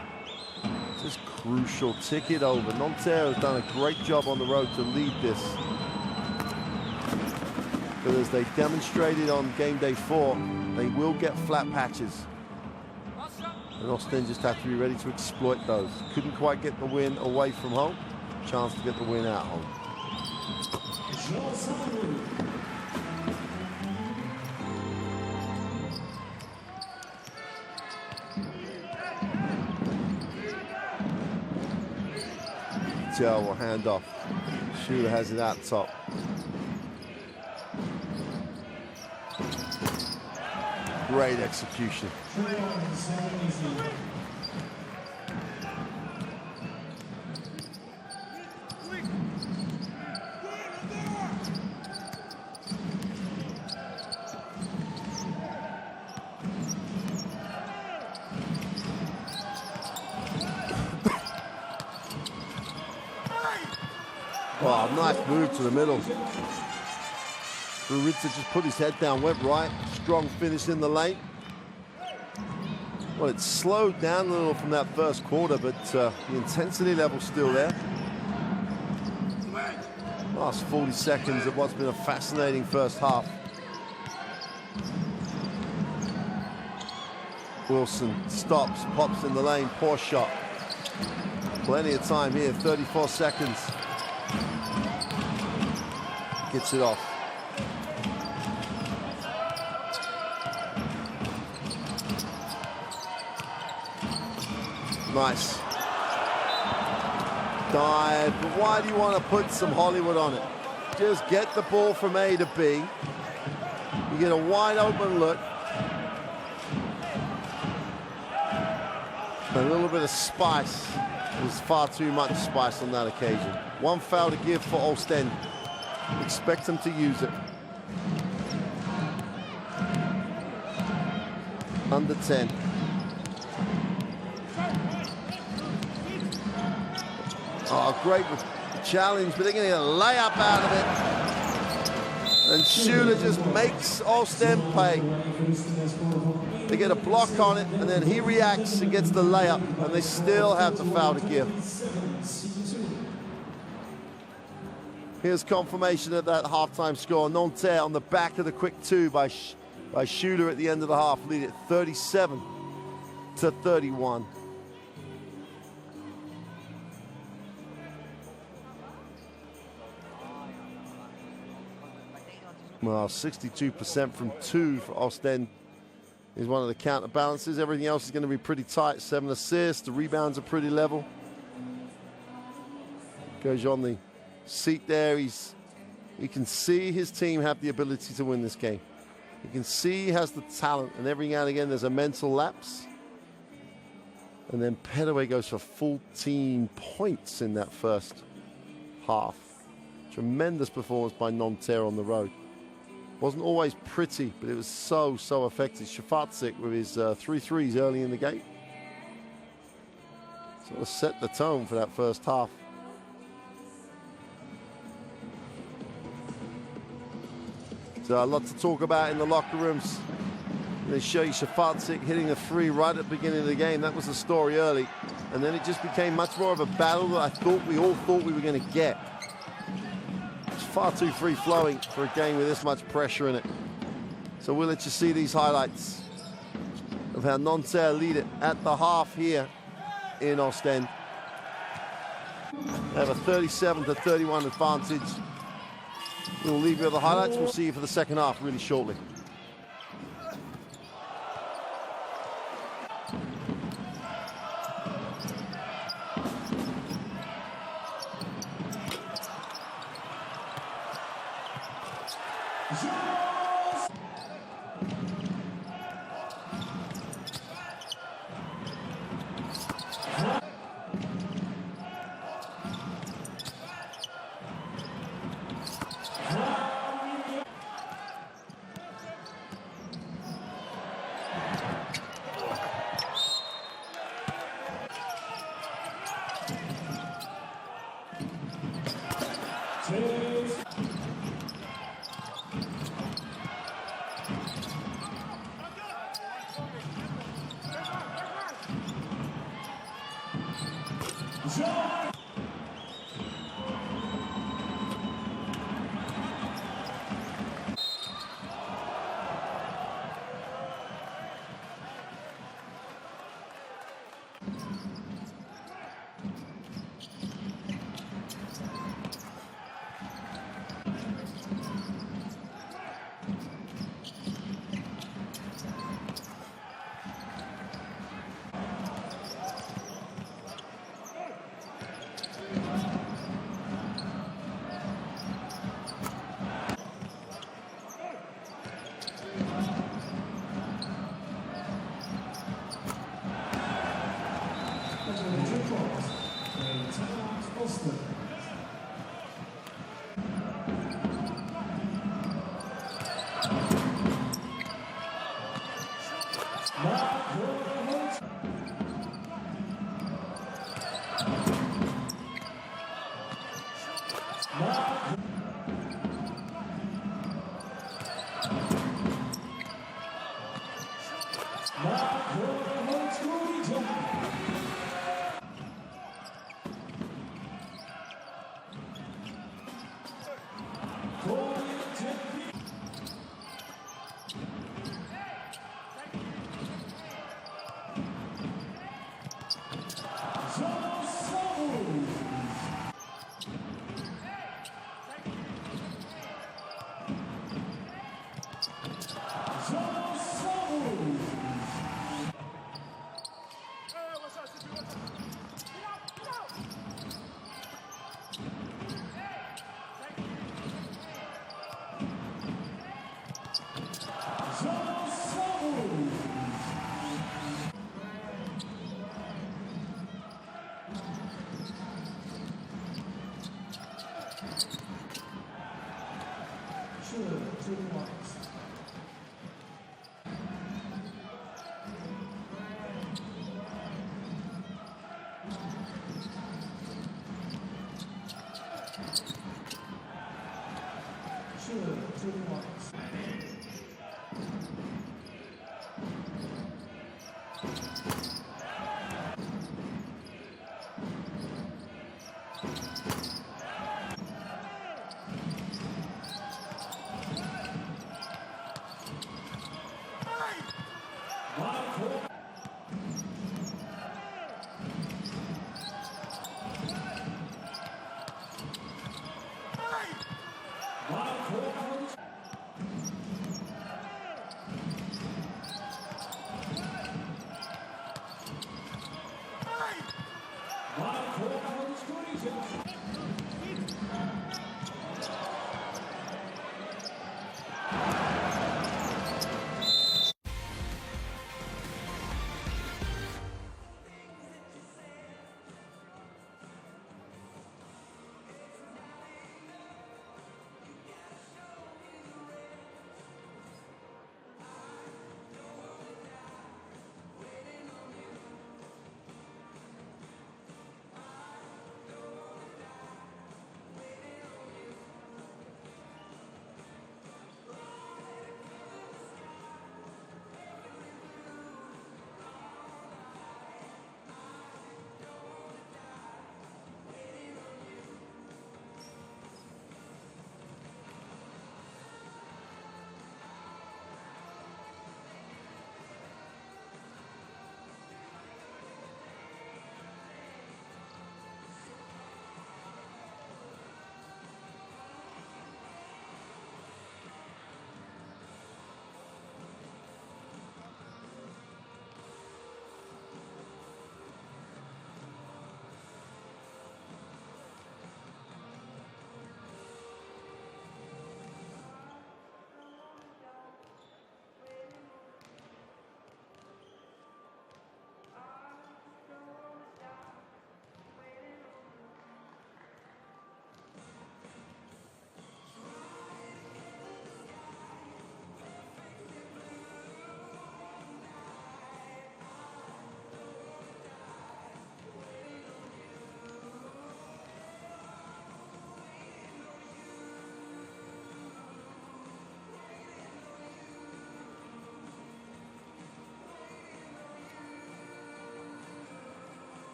Just crucial ticket over. Nanterre has done a great job on the road to lead this. But as they demonstrated on game day 4, they will get flat patches. And Oostende just have to be ready to exploit those. Couldn't quite get the win away from home. Chance to get the win at home. Joe will hand off. Shooter has it out top. Great execution. Oh, nice move to the middle. Ruritza just put his head down, went right. Strong finish in the lane. Well, it slowed down a little from that first quarter, but the intensity level's still there. Last 40 seconds of what's been a fascinating first half. Wilson stops, pops in the lane, poor shot. Plenty of time here, 34 seconds. Gets it off. Nice. Dive, but why do you want to put some Hollywood on it? Just get the ball from A to B. You get a wide open look. A little bit of spice. There's far too much spice on that occasion. One foul to give for Oostende. Expect them to use it. Under 10. Oh, great with the challenge, but they're going to get a layup out of it. And Shula just makes Oostende pay. They get a block on it, and then he reacts and gets the layup, and they still have the foul to give. Here's confirmation of that halftime score. Nanterre on the back of the quick two by Shula at the end of the half, lead it 37-31. Well, 62% from two for Oostende is one of the counterbalances. Everything else is going to be pretty tight. 7 assists. The rebounds are pretty level. Goes on the seat there. You can see his team have the ability to win this game. You can see he has the talent, and every now and again there's a mental lapse. And then Petaway goes for 14 points in that first half. Tremendous performance by Nanterre on the road. Wasn't always pretty, but it was so effective. Shafatzik with his 3 threes early in the game. Sort of set the tone for that first half. So a lot to talk about in the locker rooms. They show you Shafatzik hitting a 3 right at the beginning of the game. That was the story early. And then it just became much more of a battle that we all thought we were going to get. It's far too free-flowing for a game with this much pressure in it. So we'll let you see these highlights of how Nanterre lead it at the half here in Oostende. They have a 37-31 advantage. We'll leave you with the highlights. We'll see you for the second half really shortly.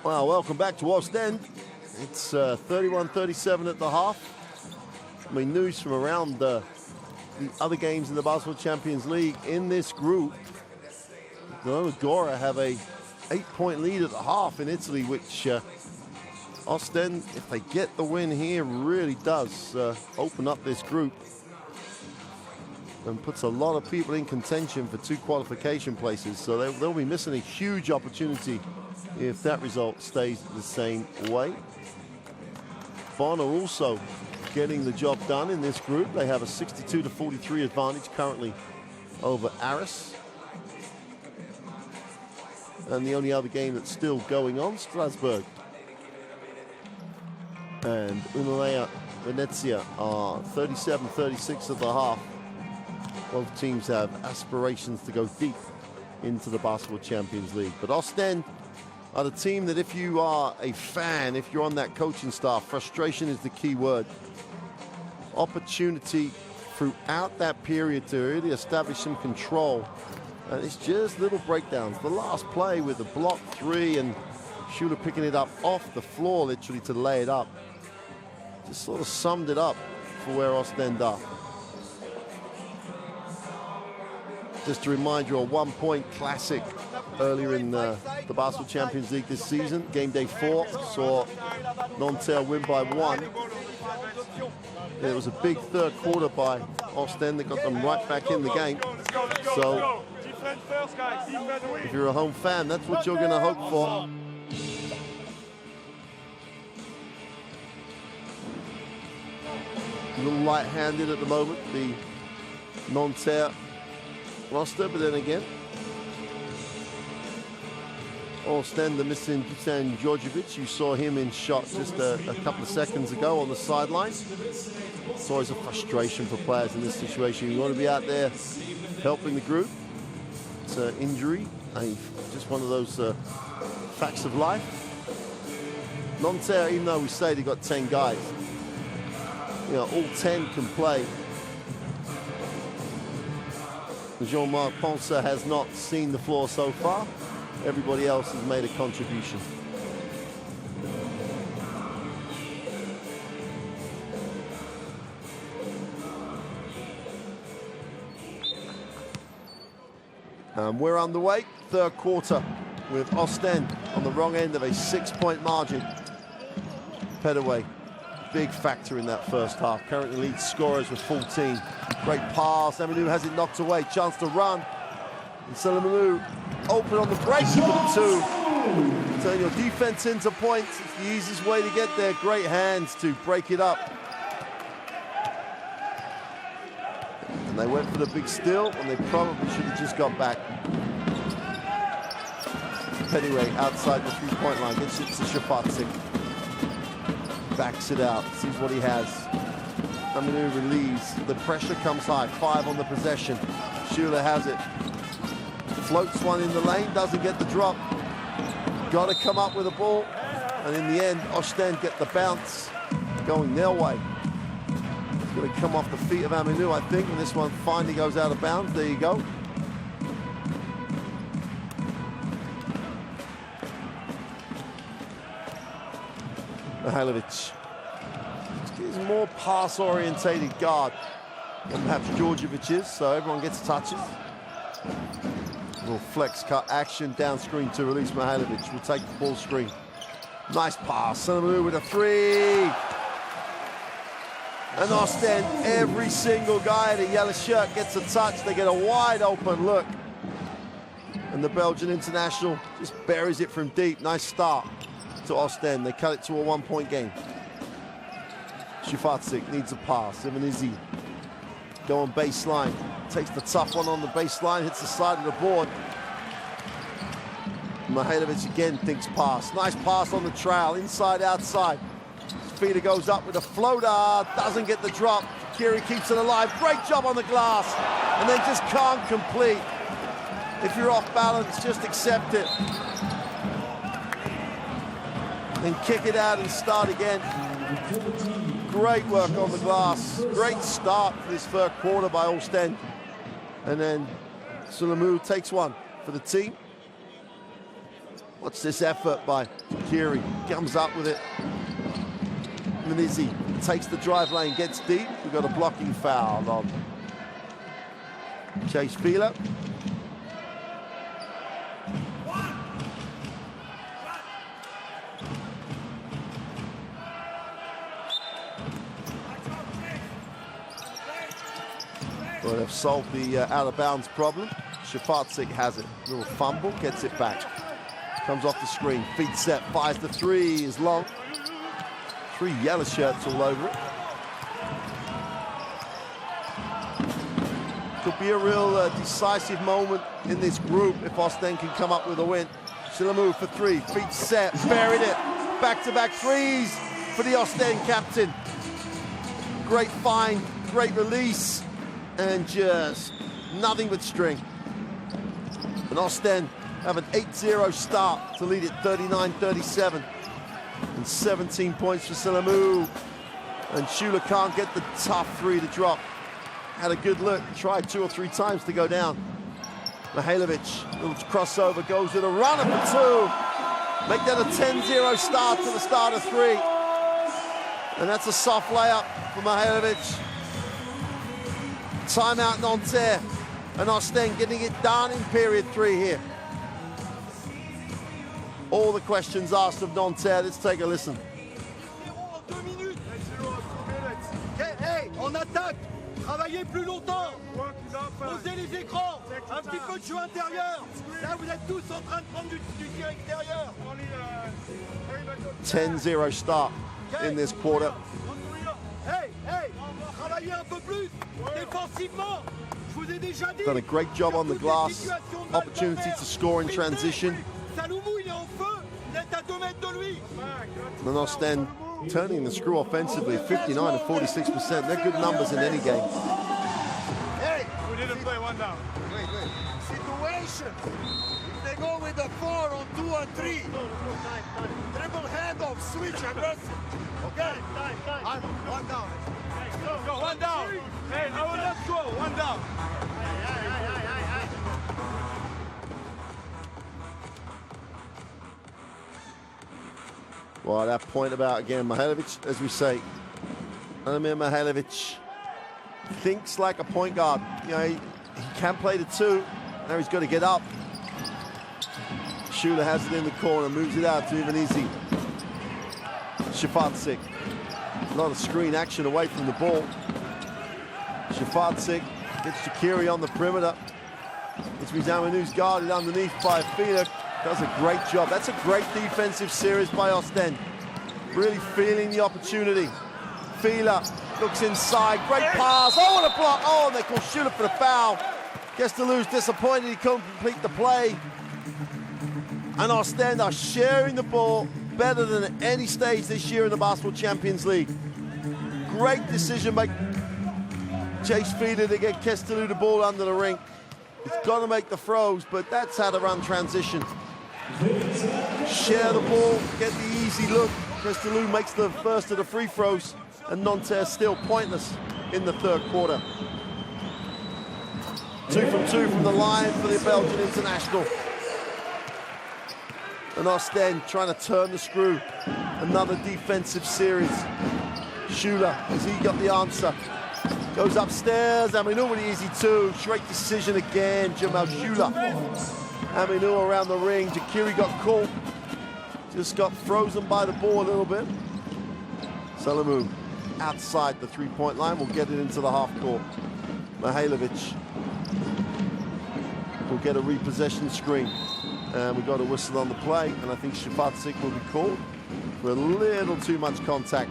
Well, welcome back to Oostende. It's 31-37 at the half. I mean, news from around the other games in the Basketball Champions League in this group. Gora have a 8-point lead at the half in Italy, which Oostende, if they get the win here, really does open up this group and puts a lot of people in contention for 2 qualification places. So they'll be missing a huge opportunity if that result stays the same way. Bonn are also getting the job done in this group. They have a 62-43 advantage currently over Aris. And the only other game that's still going on, Strasbourg and Untitled Venezia are 37-36 at the half. Both teams have aspirations to go deep into the Basketball Champions League. But Oostende are the team that, if you are a fan, if you're on that coaching staff, frustration is the key word. Opportunity throughout that period to really establish some control. And it's just little breakdowns. The last play with the block 3 and shooter picking it up off the floor literally to lay it up. Just sort of summed it up for where Oostende are. Just to remind you, a 1-point classic earlier in the Basketball Champions League this season. Game day 4 saw Nanterre win by 1. It was a big third quarter by Oostende that got them right back in the game. So if you're a home fan, that's what you're going to hope for. A little light-handed at the moment, the Nanterre roster, but then again, Oostende missing Dusan Djordjevic. You saw him in shot just a couple of seconds ago on the sideline. It's always a frustration for players in this situation. You want to be out there helping the group. It's an injury, just one of those facts of life. Nanterre, even though we say they got 10 guys, you know, all 10 can play. Jean-Marc Ponsa has not seen the floor so far. Everybody else has made a contribution. And we're underway, third quarter, with Oostende on the wrong end of a 6-point margin. Pedaway, big factor in that first half. Currently leads scorers with 14. Great pass. Aminou has it knocked away. Chance to run. And Salamanu open on the break for the 2. Turn your defense into points. It's the easiest way to get there. Great hands to break it up. And they went for the big steal, and they probably should have just got back. Pedaway outside the 3-point line. Gets it to Shafatzik. Backs it out. Sees what he has. Aminou relieves. The pressure comes high. 5 on the possession. Schuler has it. Floats one in the lane. Doesn't get the drop. Got to come up with the ball. And in the end, Oostende get the bounce going their way. It's going to come off the feet of Aminou, I think. And this one finally goes out of bounds. There you go. Mihailovic. He's a more pass-orientated guard than perhaps Djordjevic is, so everyone gets touches. Little flex cut action down screen to release Mihailovic. Will take the ball screen. Nice pass. Salamanu with a 3. And Oostende, every single guy in a yellow shirt gets a touch. They get a wide open look. And the Belgian international just buries it from deep. Nice start to Oostende. They cut it to a 1-point game. Shafatzik needs a pass. Ivanizi go on baseline. Takes the tough one on the baseline. Hits the side of the board. Mihailovic again thinks pass. Nice pass on the trail. Inside, outside. Feeder goes up with a floater. Doesn't get the drop. Kiri keeps it alive. Great job on the glass. And then just can't complete. If you're off balance, just accept it. Then kick it out and start again. Great work on the glass. Great start for this third quarter by Oostende. And then Salamou takes one for the team. What's this effort by Kiri? Comes up with it. Manizzi takes the drive lane, gets deep. We've got a blocking foul on Chase Fieler. Well, they've solved the out-of-bounds problem. Shafatsik has it. Little fumble, gets it back. Comes off the screen, feet set, fires the three, is long. 3 yellow shirts all over it. Could be a real decisive moment in this group if Oostende can come up with a win. Silamou for 3, feet set, buried it. Back-to-back threes for the Oostende captain. Great find, great release, and just nothing but string. And Oostende have an 8-0 start to lead it 39-37. And 17 points for Silamou. And Shula can't get the tough 3 to drop. Had a good look, tried 2 or 3 times to go down. Mihailovic, little crossover, goes with a runner for 2. Make that a 10-0 start to the start of 3. And that's a soft layup for Mihailovic. Timeout Nanterre. And Oostende getting it done in period 3 here. All the questions asked of Nanterre. Let's take a listen. Hey, en attaque, travaillez plus longtemps, posez les écrans, un petit peu de jeu intérieur. Là, vous êtes tous en train de prendre du tir extérieur. 10-0 start in this quarter. Hey, travaillez un peu plus, défensivement. Je vous ai déjà dit. Done a great job on the glass. Opportunity to score in transition. Saloumou, il est en feu, il est à 2 mètres de lui. And Oostende turning the screw offensively, 59 to 46%. They're good numbers in any game. Hey, We didn't play one down. wait. Situation. If they go with a 4 on 2 and 3, dribble handoff, switch aggressive. Okay? I'm 1 down. Go, 1 down. Hey, I will not go, 1 down. Well, that point about, again, Mihailovic, as we say, Ademir Mihailovic thinks like a point guard. You know, he can play the 2. Now he's got to get up. Shula has it in the corner, moves it out to Ivanizzi. Shafatsik. A lot of screen action away from the ball. Shafatsik gets Shaqiri on the perimeter. Which means Aminou's guarded underneath by Fieler. Does a great job. That's a great defensive series by Oostende. Really feeling the opportunity. Fieler looks inside. Great pass. Oh, what a block. Oh, and they call Shula for the foul. Guestelou's disappointed he couldn't complete the play. And Oostende are sharing the ball better than at any stage this year in the Basketball Champions League. Great decision by Chase Fieler to get Guestelou the ball under the ring. He's got to make the throws, but that's how to run transition. Share the ball, get the easy look. Guestelou makes the first of the free throws, and Nanterre still pointless in the 3rd quarter. 2 from 2 from the line for the Belgian international. And Oostende trying to turn the screw. Another defensive series. Shula, has he got the answer? Goes upstairs, Aminou with the easy 2. Straight decision again, Jamal Shula. Aminou around the ring, Shaqiri got caught. Just got frozen by the ball a little bit. Silamou outside the 3-point line, will get it into the half court. Mihailovic will get a repossession screen. And we got a whistle on the play, and I think Shafatsik will be called for a little too much contact.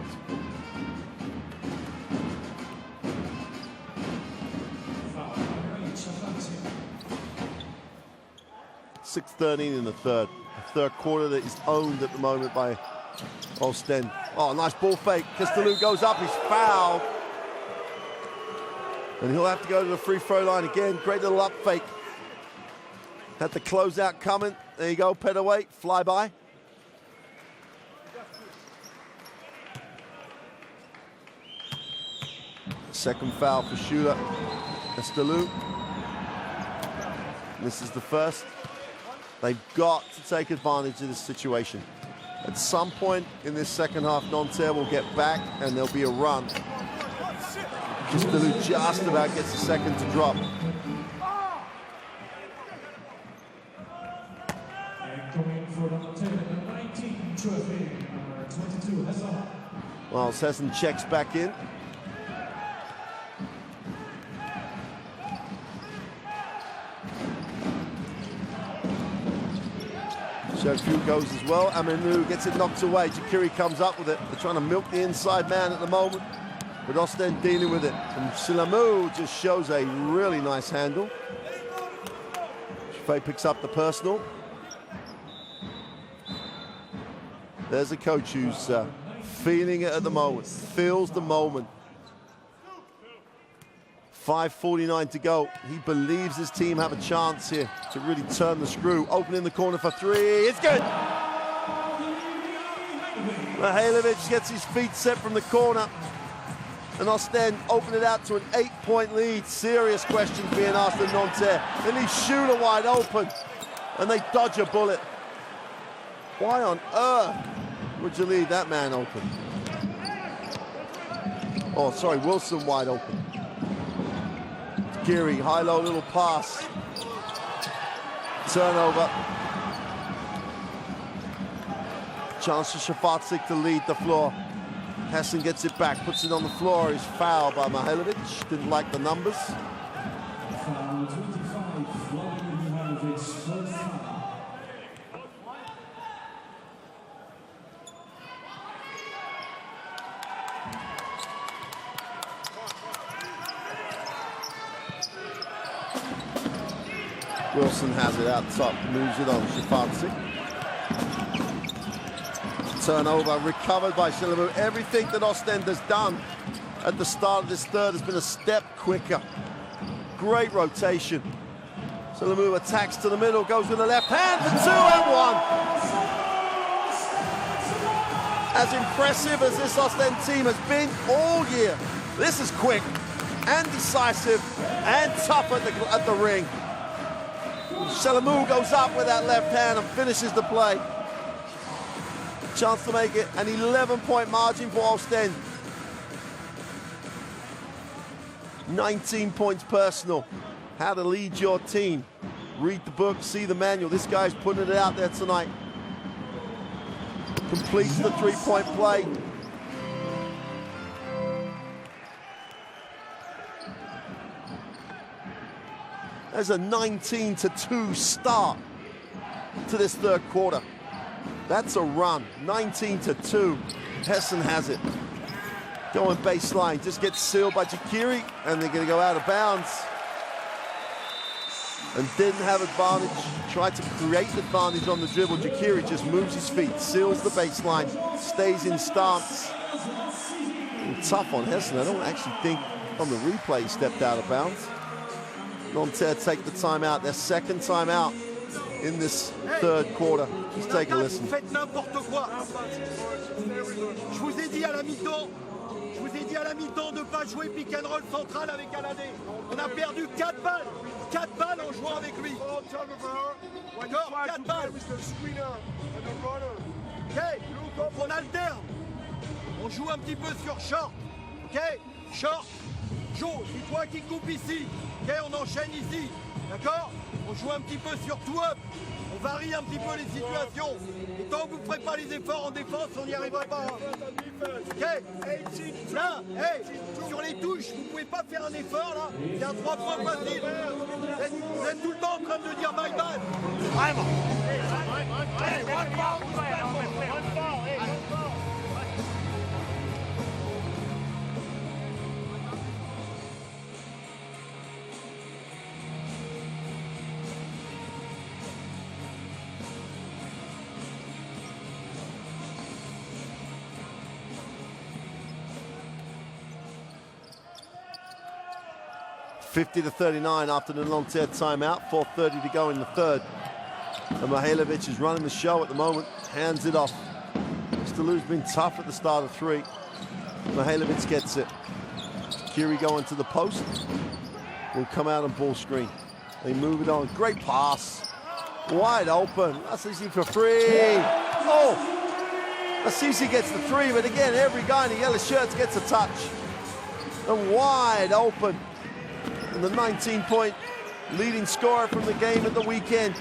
.6:13 in the 3rd. The 3rd quarter that is owned at the moment by Oostende. Oh, nice ball fake. Guestelou goes up, he's fouled. And he'll have to go to the free throw line again. Great little up fake. Had the closeout coming. There you go, Pettaway, fly by. Second foul for Shula. Guestelou. This is the first. They've got to take advantage of this situation. At some point in this second half, Nanterre will get back and there'll be a run. Kistelou just about gets a second to drop. And coming for the 19 trophy, number 22, Hassan. Well, Hessen checks back in. Sheffield goes as well. Aminu gets it knocked away. Jakiri comes up with it. They're trying to milk the inside man at the moment, but Oostende dealing with it. And Silamou just shows a really nice handle. Shafay picks up the personal. There's a coach who's feeling it at the moment, feels the moment. 5:49 to go. He believes his team have a chance here to really turn the screw. Open in the corner for three. It's good. Mihailovic gets his feet set from the corner. And Oostende open it out to an 8-point lead. Serious questions being asked of Nanterre. And he shooter wide open. And they dodge a bullet. Why on earth would you leave that man open? Oh, sorry, Wilson wide open. Kiri, high-low little pass. Turnover. Chance for Shafarczyk to lead the floor. Hessen gets it back, puts it on the floor. He's fouled by Mihailovic. Didn't like the numbers. Foul 25, Vladimir Mihailovic's first foul. Wilson has it out top, moves it on Shafarczyk. Turnover, recovered by Silamou. Everything that Oostende has done at the start of this third has been a step quicker. Great rotation. Silamou attacks to the middle, goes with the left hand for 2 and 1. As impressive as this Oostende team has been all year, this is quick and decisive and tough at the ring. Silamou goes up with that left hand and finishes the play. Chance to make it an 11-point margin for Oostende. 19 points personal. How to lead your team. Read the book, see the manual. This guy's putting it out there tonight. Completes the 3-point play. There's a 19-2 start to this third quarter. That's a run, 19-2. Hessen has it. Going baseline, just gets sealed by Jakiri, and they're going to go out of bounds. And didn't have advantage, tried to create advantage on the dribble. Jakiri just moves his feet, seals the baseline, stays in stance. Tough on Hessen. I don't actually think on the replay he stepped out of bounds. Nanterre take the timeout, their second timeout in this third quarter. Just take a listen. Faites n'importe quoi. Je vous ai dit à la mi-temps de ne pas jouer pick and roll central avec Aladé. On a perdu 4 balles. 4 balles en jouant avec lui. D'accord, 4 balles. Ok, on alterne. On joue un petit peu sur short. Ok, short. Joe, c'est toi qui coupe ici. Ok, on enchaîne ici. D'accord? On joue un petit peu sur two-up. On varie un petit peu les situations. Et tant que vous ne ferez pas les efforts en défense, on n'y arrivera pas. Ok? Là, hey, sur les touches, vous ne pouvez pas faire un effort là. C'est un 3 points facile. Vous êtes tout le temps en train de dire my bad. Vraiment. (50-39) after the Nanterre timeout. 4:30 to go in the third. And Mihailovic is running the show at the moment. Hands it off. Kistelou's been tough at the start of 3. Mihailovic gets it. Kiri going to the post. Will come out and ball screen. They move it on. Great pass. Wide open. Assisi for free. Oh! Assisi gets the three, but again, every guy in the yellow shirts gets a touch. And wide open. And the 19-point leading scorer from the game at the weekend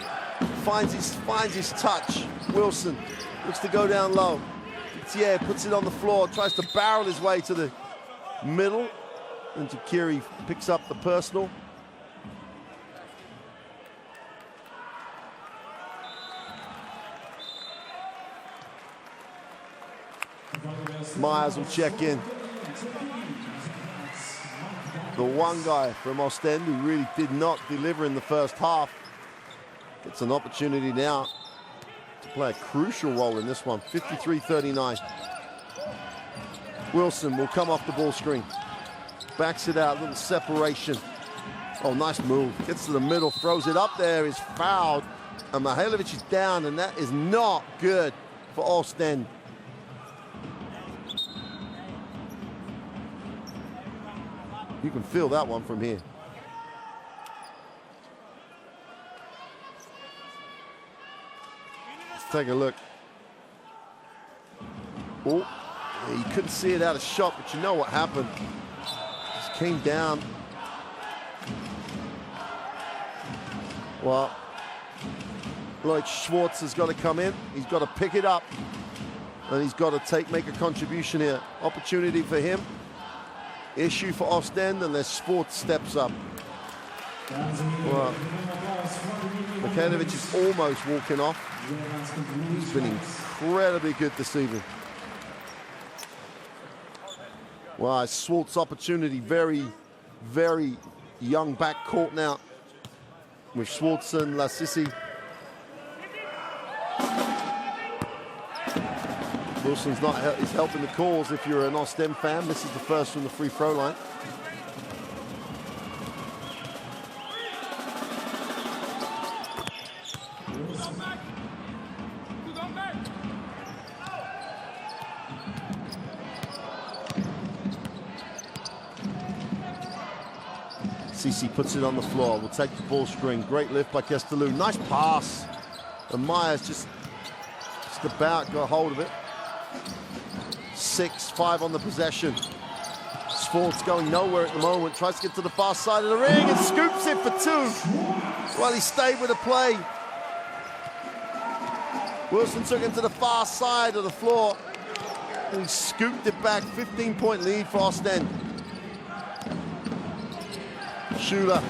finds his touch. Wilson looks to go down low. Yeah, puts it on the floor, tries to barrel his way to the middle. And Jakiri picks up the personal. Myers will check in. The one guy from Oostende who really did not deliver in the first half gets an opportunity now to play a crucial role in this one. 53-39. Wilson will come off the ball screen. Backs it out, little separation. Oh, nice move. Gets to the middle, throws it up there, is fouled. And Mihailovic is down, and that is not good for Oostende. You can feel that one from here. Let's take a look. Oh, you couldn't see it out of shot, but you know what happened. Just came down. Well, Lloyd Schwartz has got to come in. He's got to pick it up. And he's got to make a contribution here. Opportunity for him. Issue for Oostende unless Schwartz steps up. Well, Mihailovic is almost walking off. He's been incredibly good this evening. Well, Schwartz opportunity, very, very young backcourt now with Schwartz and Lassisi. Wilson's he's helping the cause if you're an Oostende fan. This is the first from the free throw line. Cece puts it on the floor. Will take the ball screen. Great lift by Kestelou. Nice pass. And Myers just about got hold of it. 6-5 on the possession. Schwartz going nowhere at the moment. Tries to get to the far side of the ring and scoops it for two. Well, he stayed with the play. Wilson took him to the far side of the floor and he scooped it back. 15-point lead for Oostende. Schuler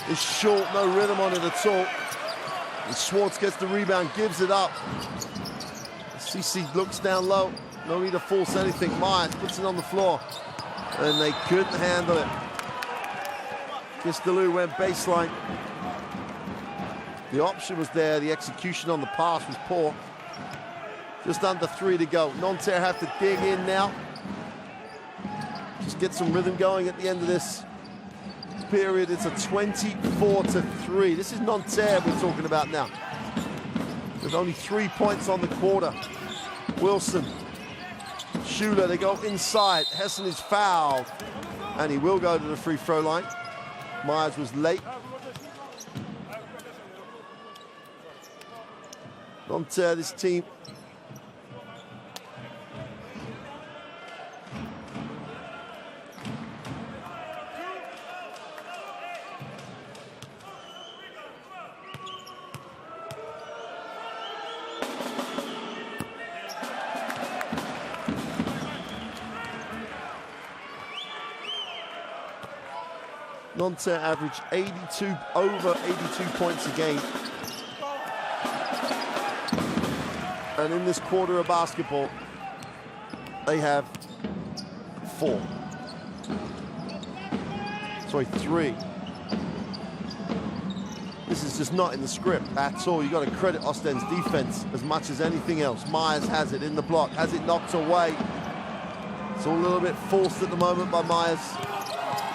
is short, no rhythm on it at all. And Schwartz gets the rebound, gives it up. CC looks down low. No need to force anything. Myers puts it on the floor. And they couldn't handle it. Kestelou went baseline. The option was there. The execution on the pass was poor. Just under 3 to go. Nanterre have to dig in now. Just get some rhythm going at the end of this period. It's a 24-3. This is Nanterre we're talking about now. With only 3 points on the quarter. Wilson, Schuler, they go inside. Hessen is fouled. And he will go to the free throw line. Myers was late. Nanterre, this team. Nanterre average over 82 points a game. And in this quarter of basketball, they have 3. This is just not in the script at all. You've got to credit Oostende's defense as much as anything else. Myers has it in the block, has it knocked away. It's all a little bit forced at the moment by Myers.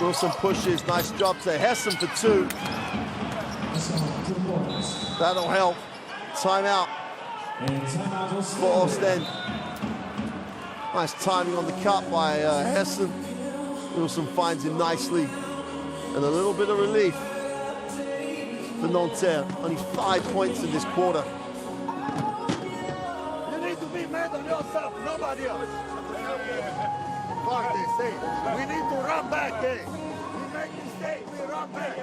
Wilson pushes, nice job to Hessen for 2. That'll help. Timeout for Oostende. Nice timing on the cut by Hessen. Wilson finds him nicely. And a little bit of relief for Nanterre. Only 5 points in this quarter. You need to be mad on yourself, nobody else. Fuck this, hey. We need to run back, hey. We make mistakes, we run back.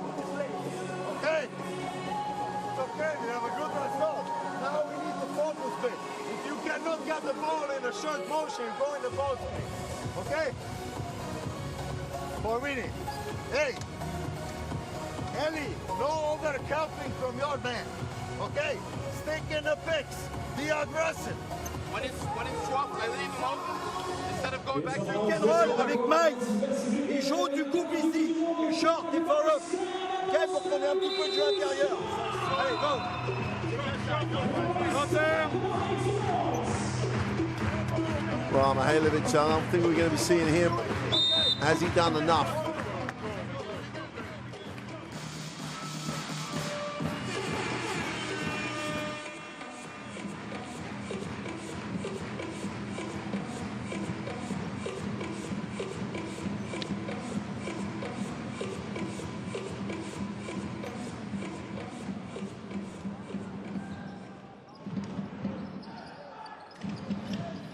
Okay? It's okay, we have a good result. Now we need to focus bit. If you cannot get the ball in a short motion, go in the ball to me. Okay? 4 minutes. Hey! Ellie, no overcapping from your man. Okay? Stick in the picks. Be aggressive. When it's swap, I leave him open instead of going back to Pick and roll avec Mike. Il joue, tu coupes ici. Tu short, tu follow. Ok, pour qu'on ait un petit peu de jeu intérieur. Allez, go. Well, Mihailovic, I don't think we're going to be seeing him. Has he done enough?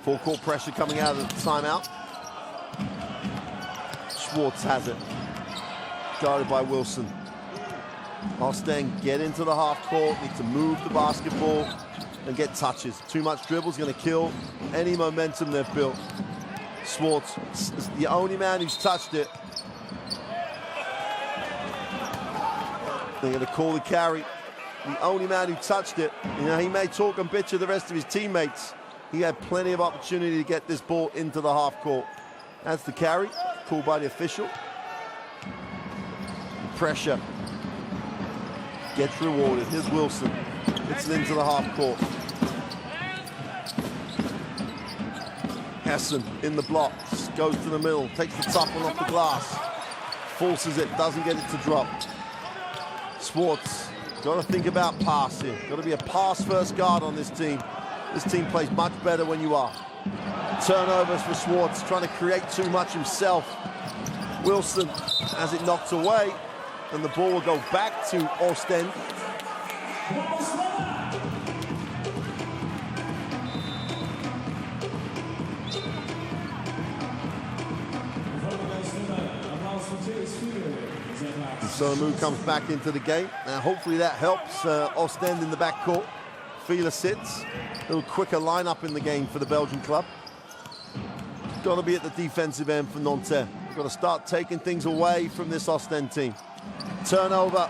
Full court pressure coming out of the timeout. Schwartz has it. Guarded by Wilson. Oostende get into the half court, need to move the basketball and get touches. Too much dribble is going to kill any momentum they've built. Schwartz is the only man who's touched it. They're going to call the carry. The only man who touched it. You know, he may talk and bitch to the rest of his teammates. He had plenty of opportunity to get this ball into the half court. That's the carry, called by the official. Pressure gets rewarded. Here's Wilson. Gets it into the half court. Hessen in the block, goes to the middle, takes the top one off the glass. Forces it, doesn't get it to drop. Schwartz, got to think about passing. Got to be a pass-first guard on this team. This team plays much better when you are. Turnovers for Schwartz, trying to create too much himself. Wilson has it knocked away, and the ball will go back to Oostende. Solomu comes back into the game. Now hopefully that helps Oostende in the backcourt. Fila sits. A little quicker lineup in the game for the Belgian club. Got to be at the defensive end for Nanterre. Got to start taking things away from this Oostende team. Turnover.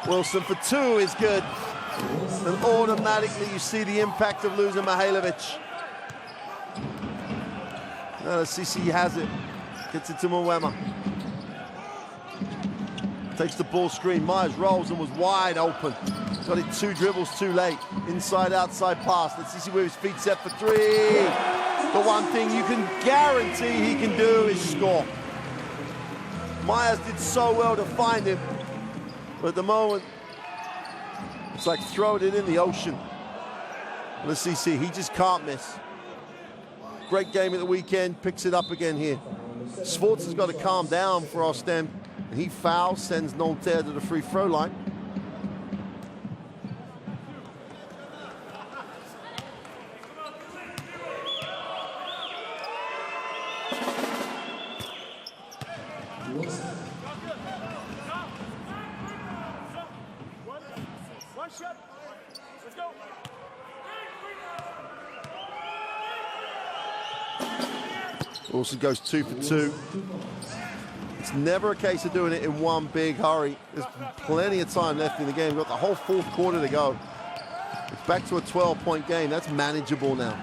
Wilson for two is good. And automatically you see the impact of losing Mihailovic. Now the CC has it. Gets it to Mwema. Takes the ball screen. Myers rolls and was wide open. Got it 2 dribbles too late. Inside, outside pass. Let's see where his feet set for 3. The one thing you can guarantee he can do is score. Myers did so well to find him. But at the moment, it's like throwing it in the ocean. Let's see. He just can't miss. Great game at the weekend. Picks it up again here. Schwartz has got to calm down for Oostende. He fouls, sends Nanterre to the free throw line. One shot. Let's go. Wilson goes 2 for 2. It's never a case of doing it in one big hurry. There's plenty of time left in the game. We've got the whole 4th quarter to go. It's back to a 12-point game. That's manageable now.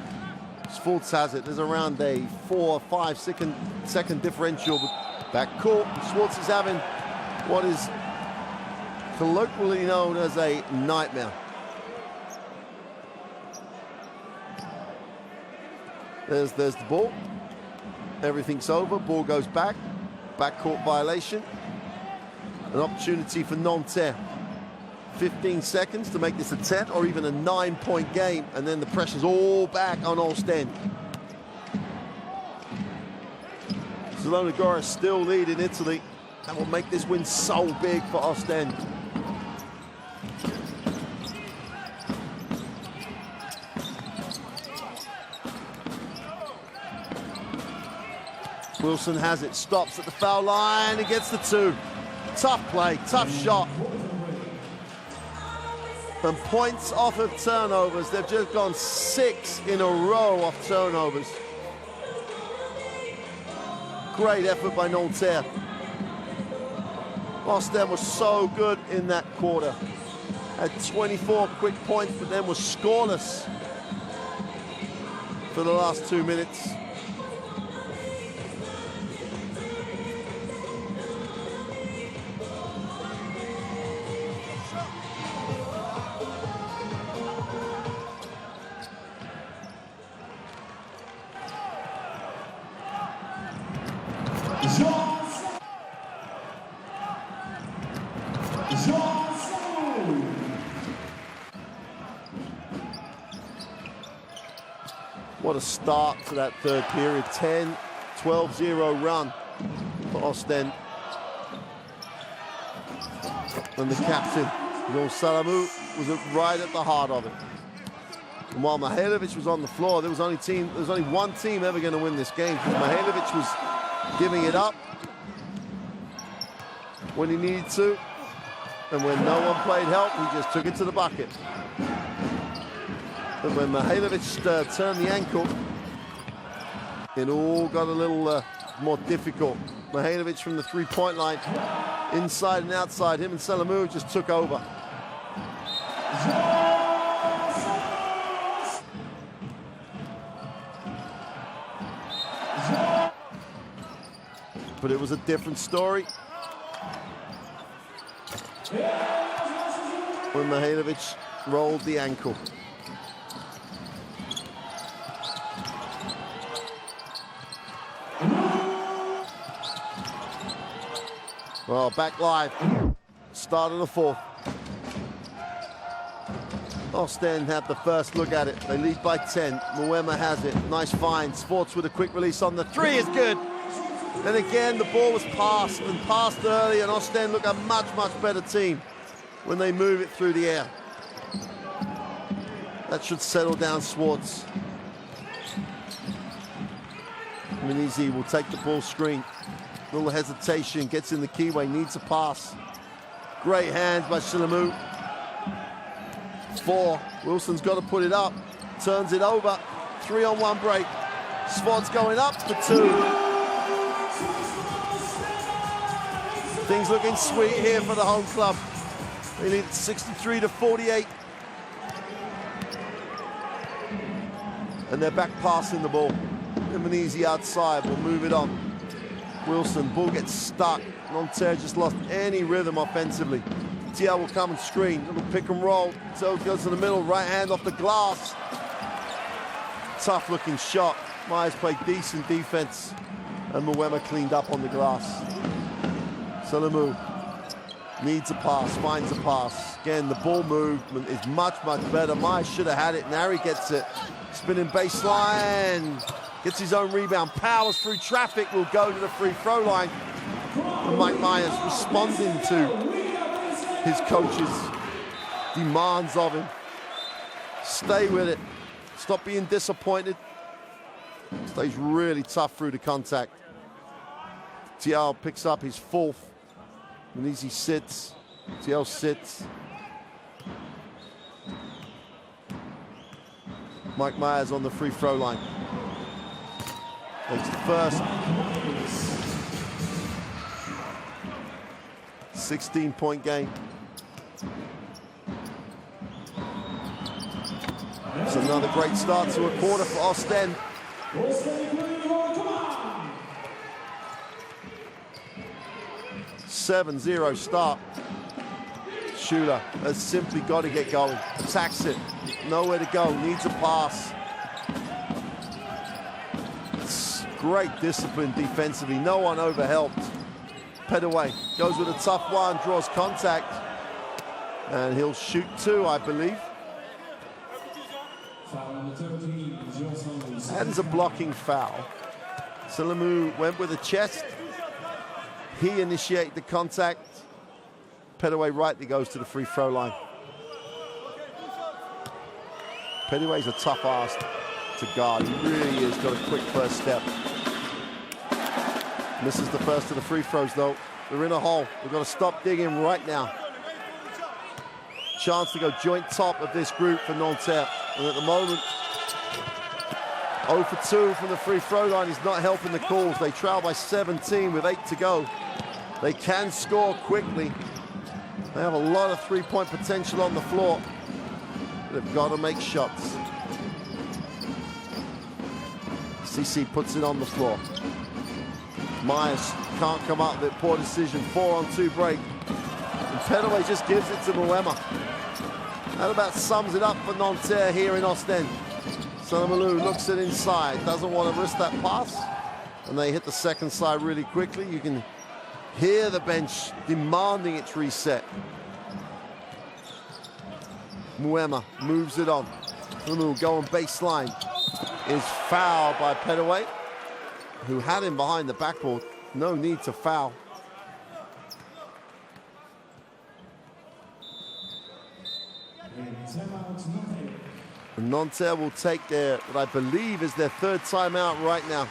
Schwartz has it. There's around a 4 or 5 second differential. Back court. Schwartz is having what is colloquially known as a nightmare. There's the ball. Everything's over. Ball goes back. Backcourt violation. An opportunity for Nanterre. 15 seconds to make this a 10 or even a 9-point game, and then the pressure's all back on Oostende. Salonagora still lead in Italy. That will make this win so big for Oostende. Wilson has it, stops at the foul line, he gets the 2. Tough play, tough shot. And points off of turnovers. They've just gone 6 in a row off turnovers. Great effort by Nanterre. Oostende was so good in that quarter. Had 24 quick points, but then was scoreless for the last 2 minutes. What a start to that third period. 10-12-0 run for Oostende. And the captain, Jean Salamou, was right at the heart of it. And while Mihailovic was on the floor, there was only one team ever going to win this game. Mihailovic was giving it up when he needed to, and when no one played help, he just took it to the bucket. And when Mihailovic turned the ankle, it all got a little more difficult. Mihailovic from the three-point line, inside and outside, him and Salamou just took over. But it was a different story when Mihailovic rolled the ankle. Well, back live, start of the fourth. Oostende have the first look at it. They lead by 10. Moema has it. Nice find. Sports with a quick release on the 3 is good. Then again, the ball was passed early, and Oostende look a much, much better team when they move it through the air. That should settle down Swartz. Minizi will take the ball screen. Little hesitation, gets in the keyway, needs a pass. Great hands by Salamou. 4, Wilson's got to put it up. Turns it over, 3-on-1 break. Swartz going up for 2. Things looking sweet here for the home club. They lead 63-48. And they're back passing the ball. Imanizi outside will move it on. Wilson, ball gets stuck. Nanterre just lost any rhythm offensively. TL will come and screen. Little pick and roll. So goes to the middle, right hand off the glass. Tough looking shot. Myers played decent defense. And Moema cleaned up on the glass. Salamou needs a pass, finds a pass. Again, the ball movement is much, much better. Myers should have had it. Now he gets it. Spinning baseline. Gets his own rebound, powers through traffic, will go to the free throw line. And Mike Myers responding to his coach's demands of him. Stay with it. Stop being disappointed. Stays really tough through the contact. TL picks up his 4th. Minizi sits. TL sits. Mike Myers on the free throw line. Takes the first. 16-point game. It's another great start to a quarter for Oostende. 7-0 start. Schuler has simply got to get going. Attacks it. Nowhere to go. Needs a pass. Great discipline defensively. No one overhelped. Petaway goes with a tough one, draws contact. And he'll shoot 2, I believe. That is a blocking foul. Salamou went with a chest. He initiated the contact. Pettaway rightly goes to the free throw line. Pettaway's a tough ass to guard. He really is. Got a quick first step. Misses the first of the free throws though. They're in a hole. We've got to stop digging right now. Chance to go joint top of this group for Nanterre. And at the moment, 0 for 2 from the free throw line is not helping the cause. They trail by 17 with 8 to go. They can score quickly. They have a lot of three-point potential on the floor. They've got to make shots. CC puts it on the floor. Myers can't come up with it. Poor decision. 4-on-2 break. And Pettaway just gives it to Muema. That about sums it up for Nanterre here in Oostende. Sanamalou looks it inside. Doesn't want to risk that pass. And they hit the second side really quickly. You can hear the bench demanding its reset. Muema moves it on. Sanamalou going baseline. Is fouled by Pettaway, who had him behind the backboard. No need to foul. And Nanterre will take their, what I believe is their third timeout right now.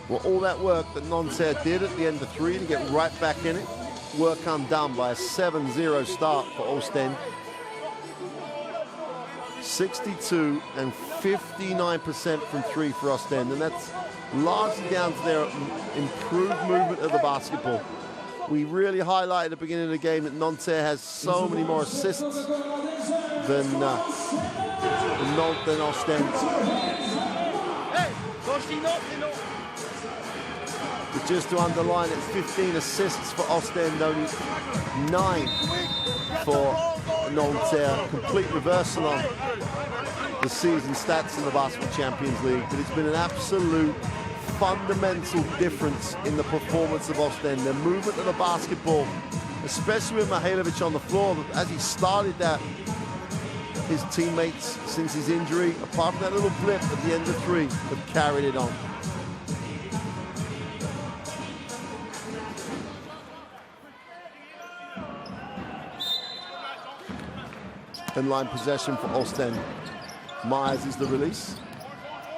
Well, all that work that Nanterre did at the end of 3 to get right back in it, work undone by a 7-0 start for Oostende. 62 and 59% from 3 for Oostende, and that's largely down to their improved movement of the basketball. We really highlighted at the beginning of the game that Nanterre has so many more assists than Oostende. But just to underline it, 15 assists for Oostende, only 9 for Nanterre. Complete reversal on the season stats in the Basketball Champions League. But it's been an absolute fundamental difference in the performance of Oostende. Their movement of the basketball, especially with Mihailovic on the floor. As he started that, his teammates, since his injury, apart from that little blip at the end of 3, have carried it on. In line possession for Oostende. Myers is the release.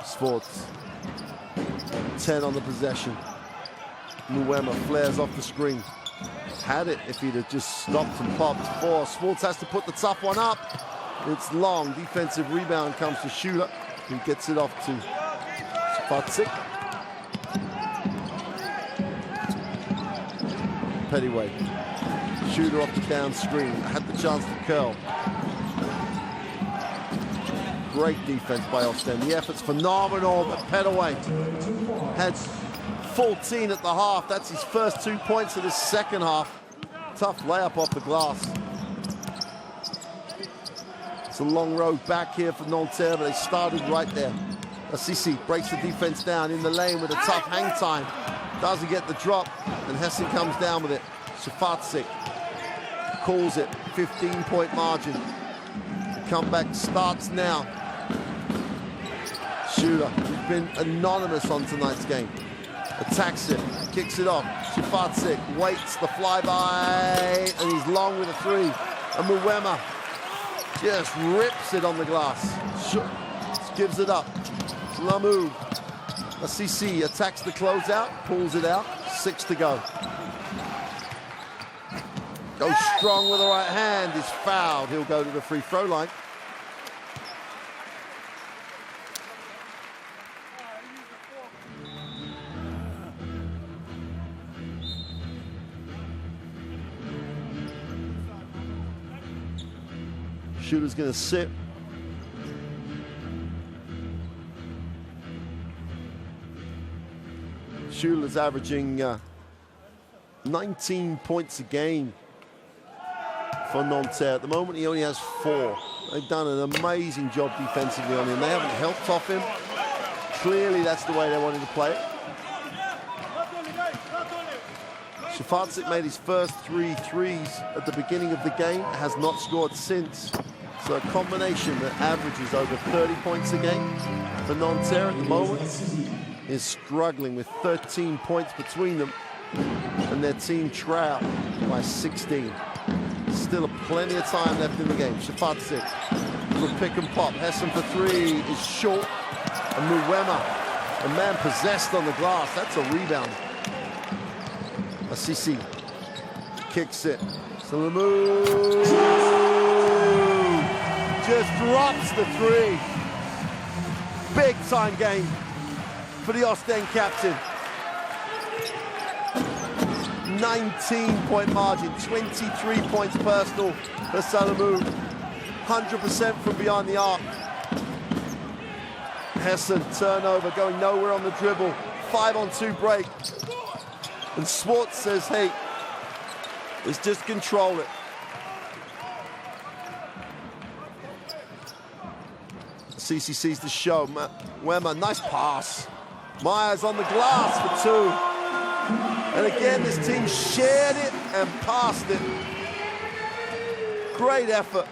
Swartz. 10 on the possession. Muema flares off the screen. Had it if he'd have just stopped and popped. 4. Swartz has to put the tough one up. It's long. Defensive rebound comes to Shooter. He gets it off to Sfatzik. Pettaway. Shooter off the down screen. Had the chance to curl. Great defense by Oostende. The effort's phenomenal, but Pettaway had 14 at the half. That's his first 2 points of the second half. Tough layup off the glass. It's a long road back here for Nanterre, but they started right there. Assisi breaks the defense down in the lane with a tough hang time. Doesn't get the drop, and Hessen comes down with it. Sfatzik calls it. 15-point margin. Comeback starts now. Shooter, who's been anonymous on tonight's game, attacks it, kicks it off. Sfatzik waits the flyby, and he's long with a 3. And Muema just rips it on the glass. Gives it up. Lamu. Assisi attacks the closeout, pulls it out. 6 to go. Goes strong with the right hand, is fouled. He'll go to the free throw line. Shooter's going to sit. Shooter's averaging 19 points a game for Nanterre. At the moment, he only has 4. They've done an amazing job defensively on him. They haven't helped off him. Clearly, that's the way they wanted to play it. Shafarczyk made his first 3 threes at the beginning of the game, has not scored since. So a combination that averages over 30 points a game for Nanterre at the moment is struggling with 13 points between them, and their team trail by 16. Still plenty of time left in the game. Shafarczyk will pick and pop. Hessen for 3 is short. And Muwema, a man possessed on the glass. That's a rebound. Assisi kicks it. Salamou just drops the 3. Big time game for the Oostende captain. 19-point margin, 23 points personal for Salamou. 100% from behind the arc. Hessen turnover, going nowhere on the dribble. 5-on-2 break. And Swartz says, hey, let's just control it. CC the show. Wemmer, nice pass. Myers on the glass for 2. And again, this team shared it and passed it. Great effort.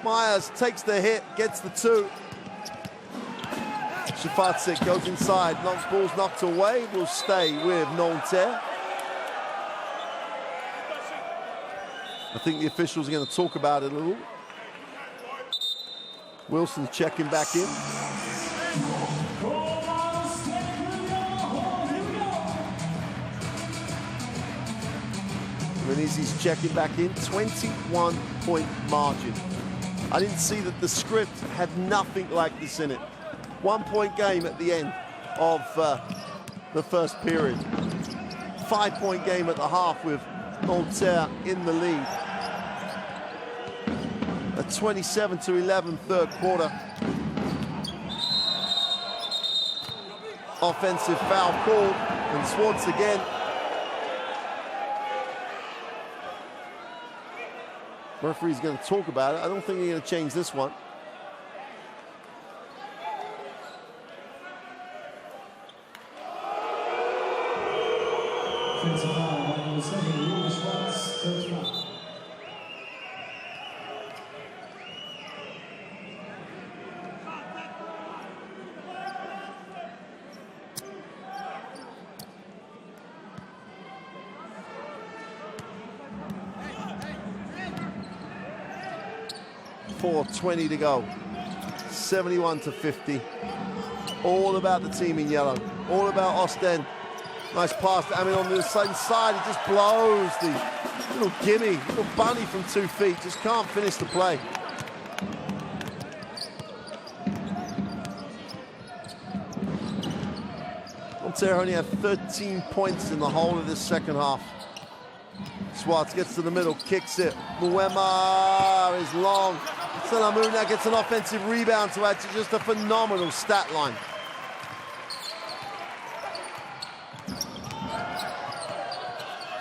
Myers takes the hit, gets the 2. Shafarczyk goes inside, ball's knocked away, will stay with Nanterre. I think the officials are going to talk about it a little. Wilson checking back in. Menezes checking back in. 21-point margin. I didn't see that the script had nothing like this in it. 1-point game at the end of the first period. 5-point game at the half with Nanterre in the lead. A 27-11 third quarter. Offensive foul called, and Swartz again. Referee's going to talk about it. I don't think he's going to change this one. .4:20 to go. 71-50. All about the team in yellow. All about Oostende. Nice pass to Amin on the same side. He just blows the little gimme, little bunny from 2 feet. Just can't finish the play. Nanterre only had 13 points in the whole of this second half. Swartz gets to the middle, kicks it. Muwema is long. Salamou now gets an offensive rebound to add to just a phenomenal stat line.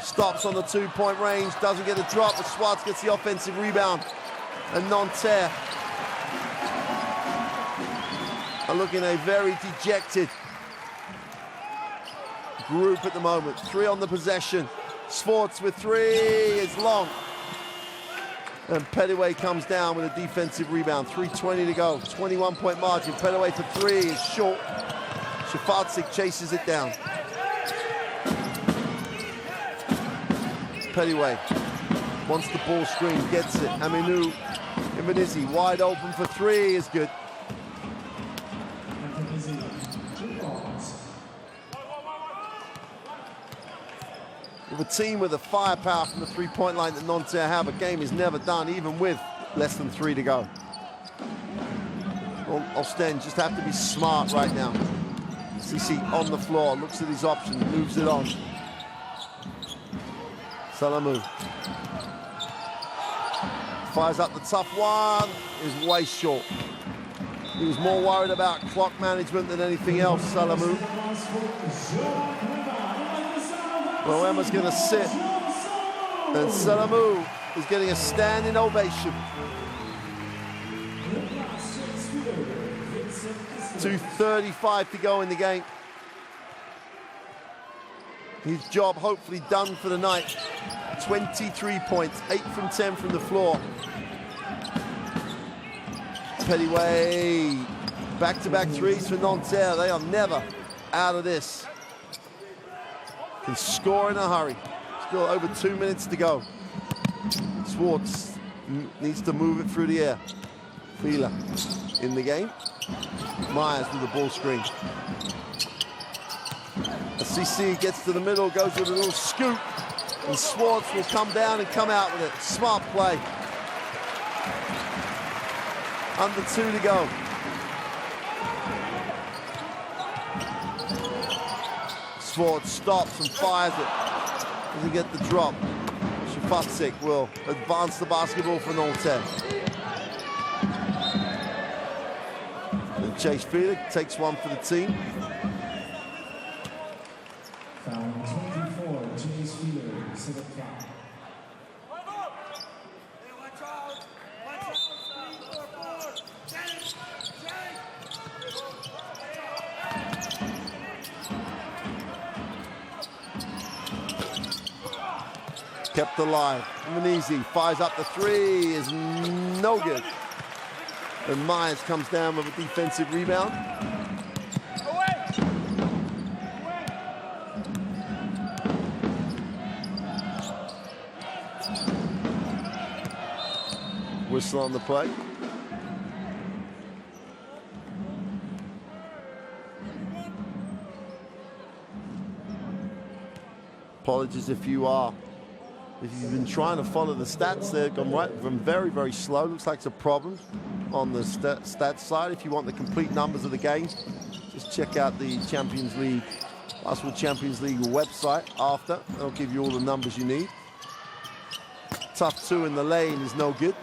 Stops on the 2-point range, doesn't get a drop, but Swartz gets the offensive rebound. And Nanterre are looking a very dejected group at the moment. 3 on the possession. Swartz with 3 is long. And Pettiway comes down with a defensive rebound. 3:20 to go, 21-point margin. Pettiway for 3 is short. Shafarczyk chases it down. Pettiway wants the ball screen, gets it. Aminou Imanizi wide open for 3 is good. With a team with the firepower from the 3-point line that Nanterre have, a game is never done, even with less than 3 to go. Well, Oostende just have to be smart right now. CC on the floor, looks at his options, moves it on. Salamou fires up the tough one, is way short. He was more worried about clock management than anything else, Salamou. Moema's going to sit, and Salamou is getting a standing ovation. 2:35 to go in the game. His job hopefully done for the night. 23 points, 8 from 10 from the floor. Pettyway, back-to-back threes for Nanterre. They are never out of this. Can score in a hurry. Still over 2 minutes to go. Schwartz needs to move it through the air. Fila in the game. Myers with the ball screen. CC gets to the middle, goes with a little scoop, and Schwartz will come down and come out with it. Smart play. Under 2 to go. Schwartz stops and fires it. Doesn't get the drop. Shafatsik will advance the basketball for Nanterre. And Chase Felix takes one for the team. Foul 24, Chase Felix, second foul. Kept alive. Manisi fires up the 3, is no good. And Myers comes down with a defensive rebound. Whistle on the play. Apologies if you've been trying to follow the stats, they've gone right from very, very slow. Looks like it's a problem on the stats side. If you want the complete numbers of the game, just check out the Champions League, Basketball Champions League website after. They'll give you all the numbers you need. Tough 2 in the lane is no good.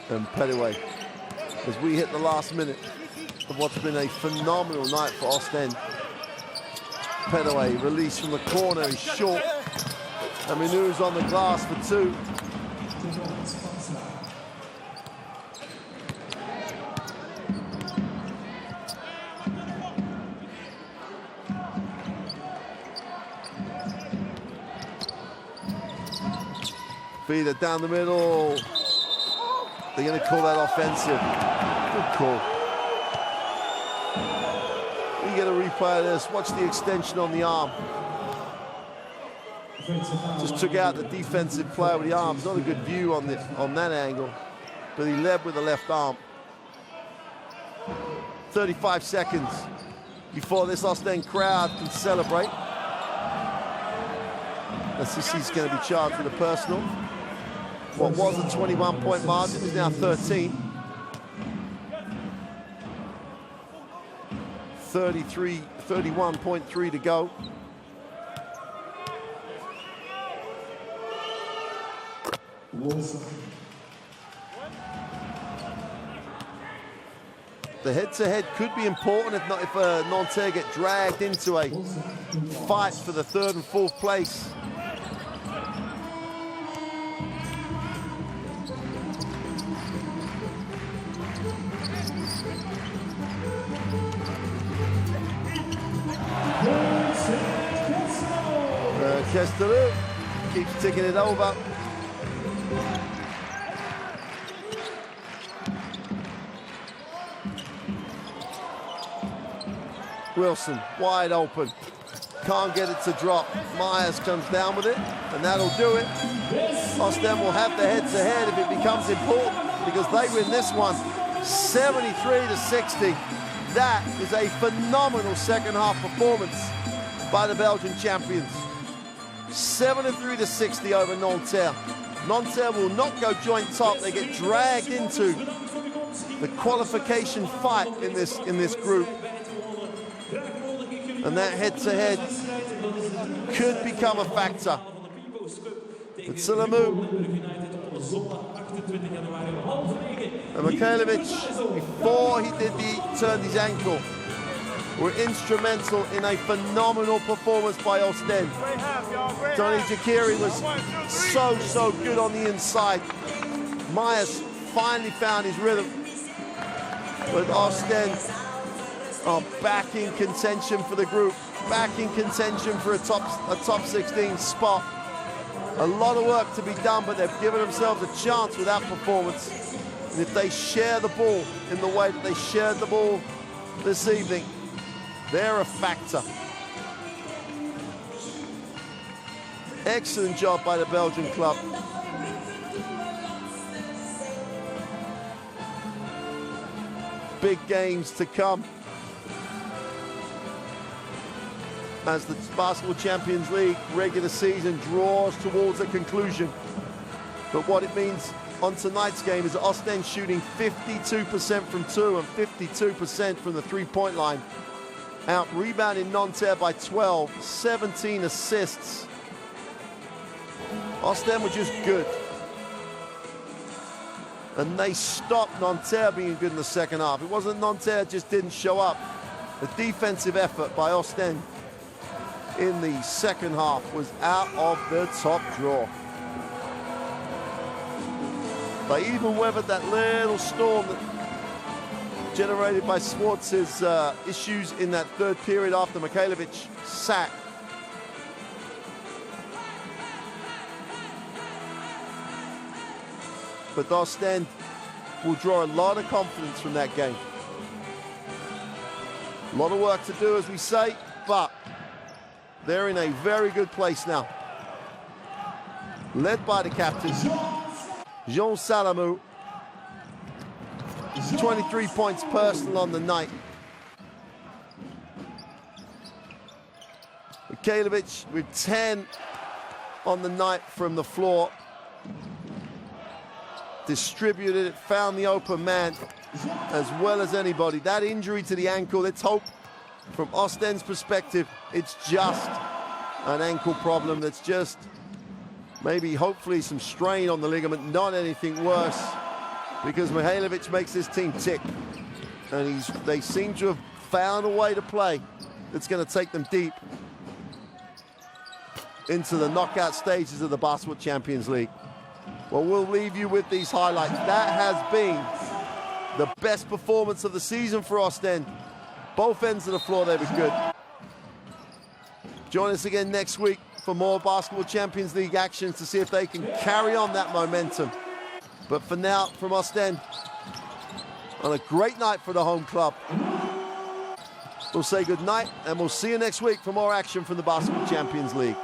And Pettyway, as we hit the last minute of what's been a phenomenal night for Oostende. Pettyway released from the corner, is short. Aminu's on the glass for 2. Feeder down the middle. They're going to call that offensive. Good call. You get a replay of this. Watch the extension on the arm. Just took out the defensive player with the arms. Not a good view on that angle, but he led with the left arm. 35 seconds before this Oostende crowd can celebrate. SCC's going to be charged with a personal. What was a 21-point margin is now 13. 31.3 to go. The head-to-head could be important if Nanterre get dragged into a fight for the 3rd and 4th place. Kester keeps ticking it over. Wilson wide open, can't get it to drop. Myers comes down with it, and that'll do it. Oostende will have the head-to-head if it becomes important, because they win this one 73-60. That is a phenomenal second half performance by the Belgian champions. 73-60 over Nanterre. Nanterre will not go joint top. They get dragged into the qualification fight in this group. And that head-to-head could become a factor. But Salamu and Mikhailovic, before he turned his ankle, were instrumental in a phenomenal performance by Oostende. Tony Jakiri was so good on the inside. Myers finally found his rhythm. But Oostende are back in contention for the group, back in contention for a top 16 spot. A lot of work to be done, but they've given themselves a chance with that performance. And if they share the ball in the way that they shared the ball this evening, they're a factor. Excellent job by the Belgian club. Big games to come as the Basketball Champions League regular season draws towards a conclusion. But what it means on tonight's game is Oostende shooting 52% from 2 and 52% from the three-point line. Out rebounding Nanterre by 12, 17 assists. Oostende were just good. And they stopped Nanterre being good in the second half. It wasn't Nanterre just didn't show up. The defensive effort by Oostende in the second half was out of the top drawer. They even weathered that little storm that generated by Swartz's issues in that third period after Mikhailovic sat. But Oostende will draw a lot of confidence from that game. A lot of work to do, as we say, but they're in a very good place now. Led by the captain, Jean Salamou. 23 points personal on the night. Mikhailovic with 10 on the night from the floor. Distributed it, found the open man as well as anybody. That injury to the ankle, let's hope from Oostende's perspective, it's just an ankle problem. That's just maybe hopefully some strain on the ligament, not anything worse, because Mihailovic makes this team tick. And they seem to have found a way to play that's going to take them deep into the knockout stages of the Basketball Champions League. Well, we'll leave you with these highlights. That has been the best performance of the season for Oostende. Both ends of the floor, they were good. Join us again next week for more Basketball Champions League actions to see if they can carry on that momentum. But for now, from Oostende, on a great night for the home club, we'll say good night and we'll see you next week for more action from the Basketball Champions League.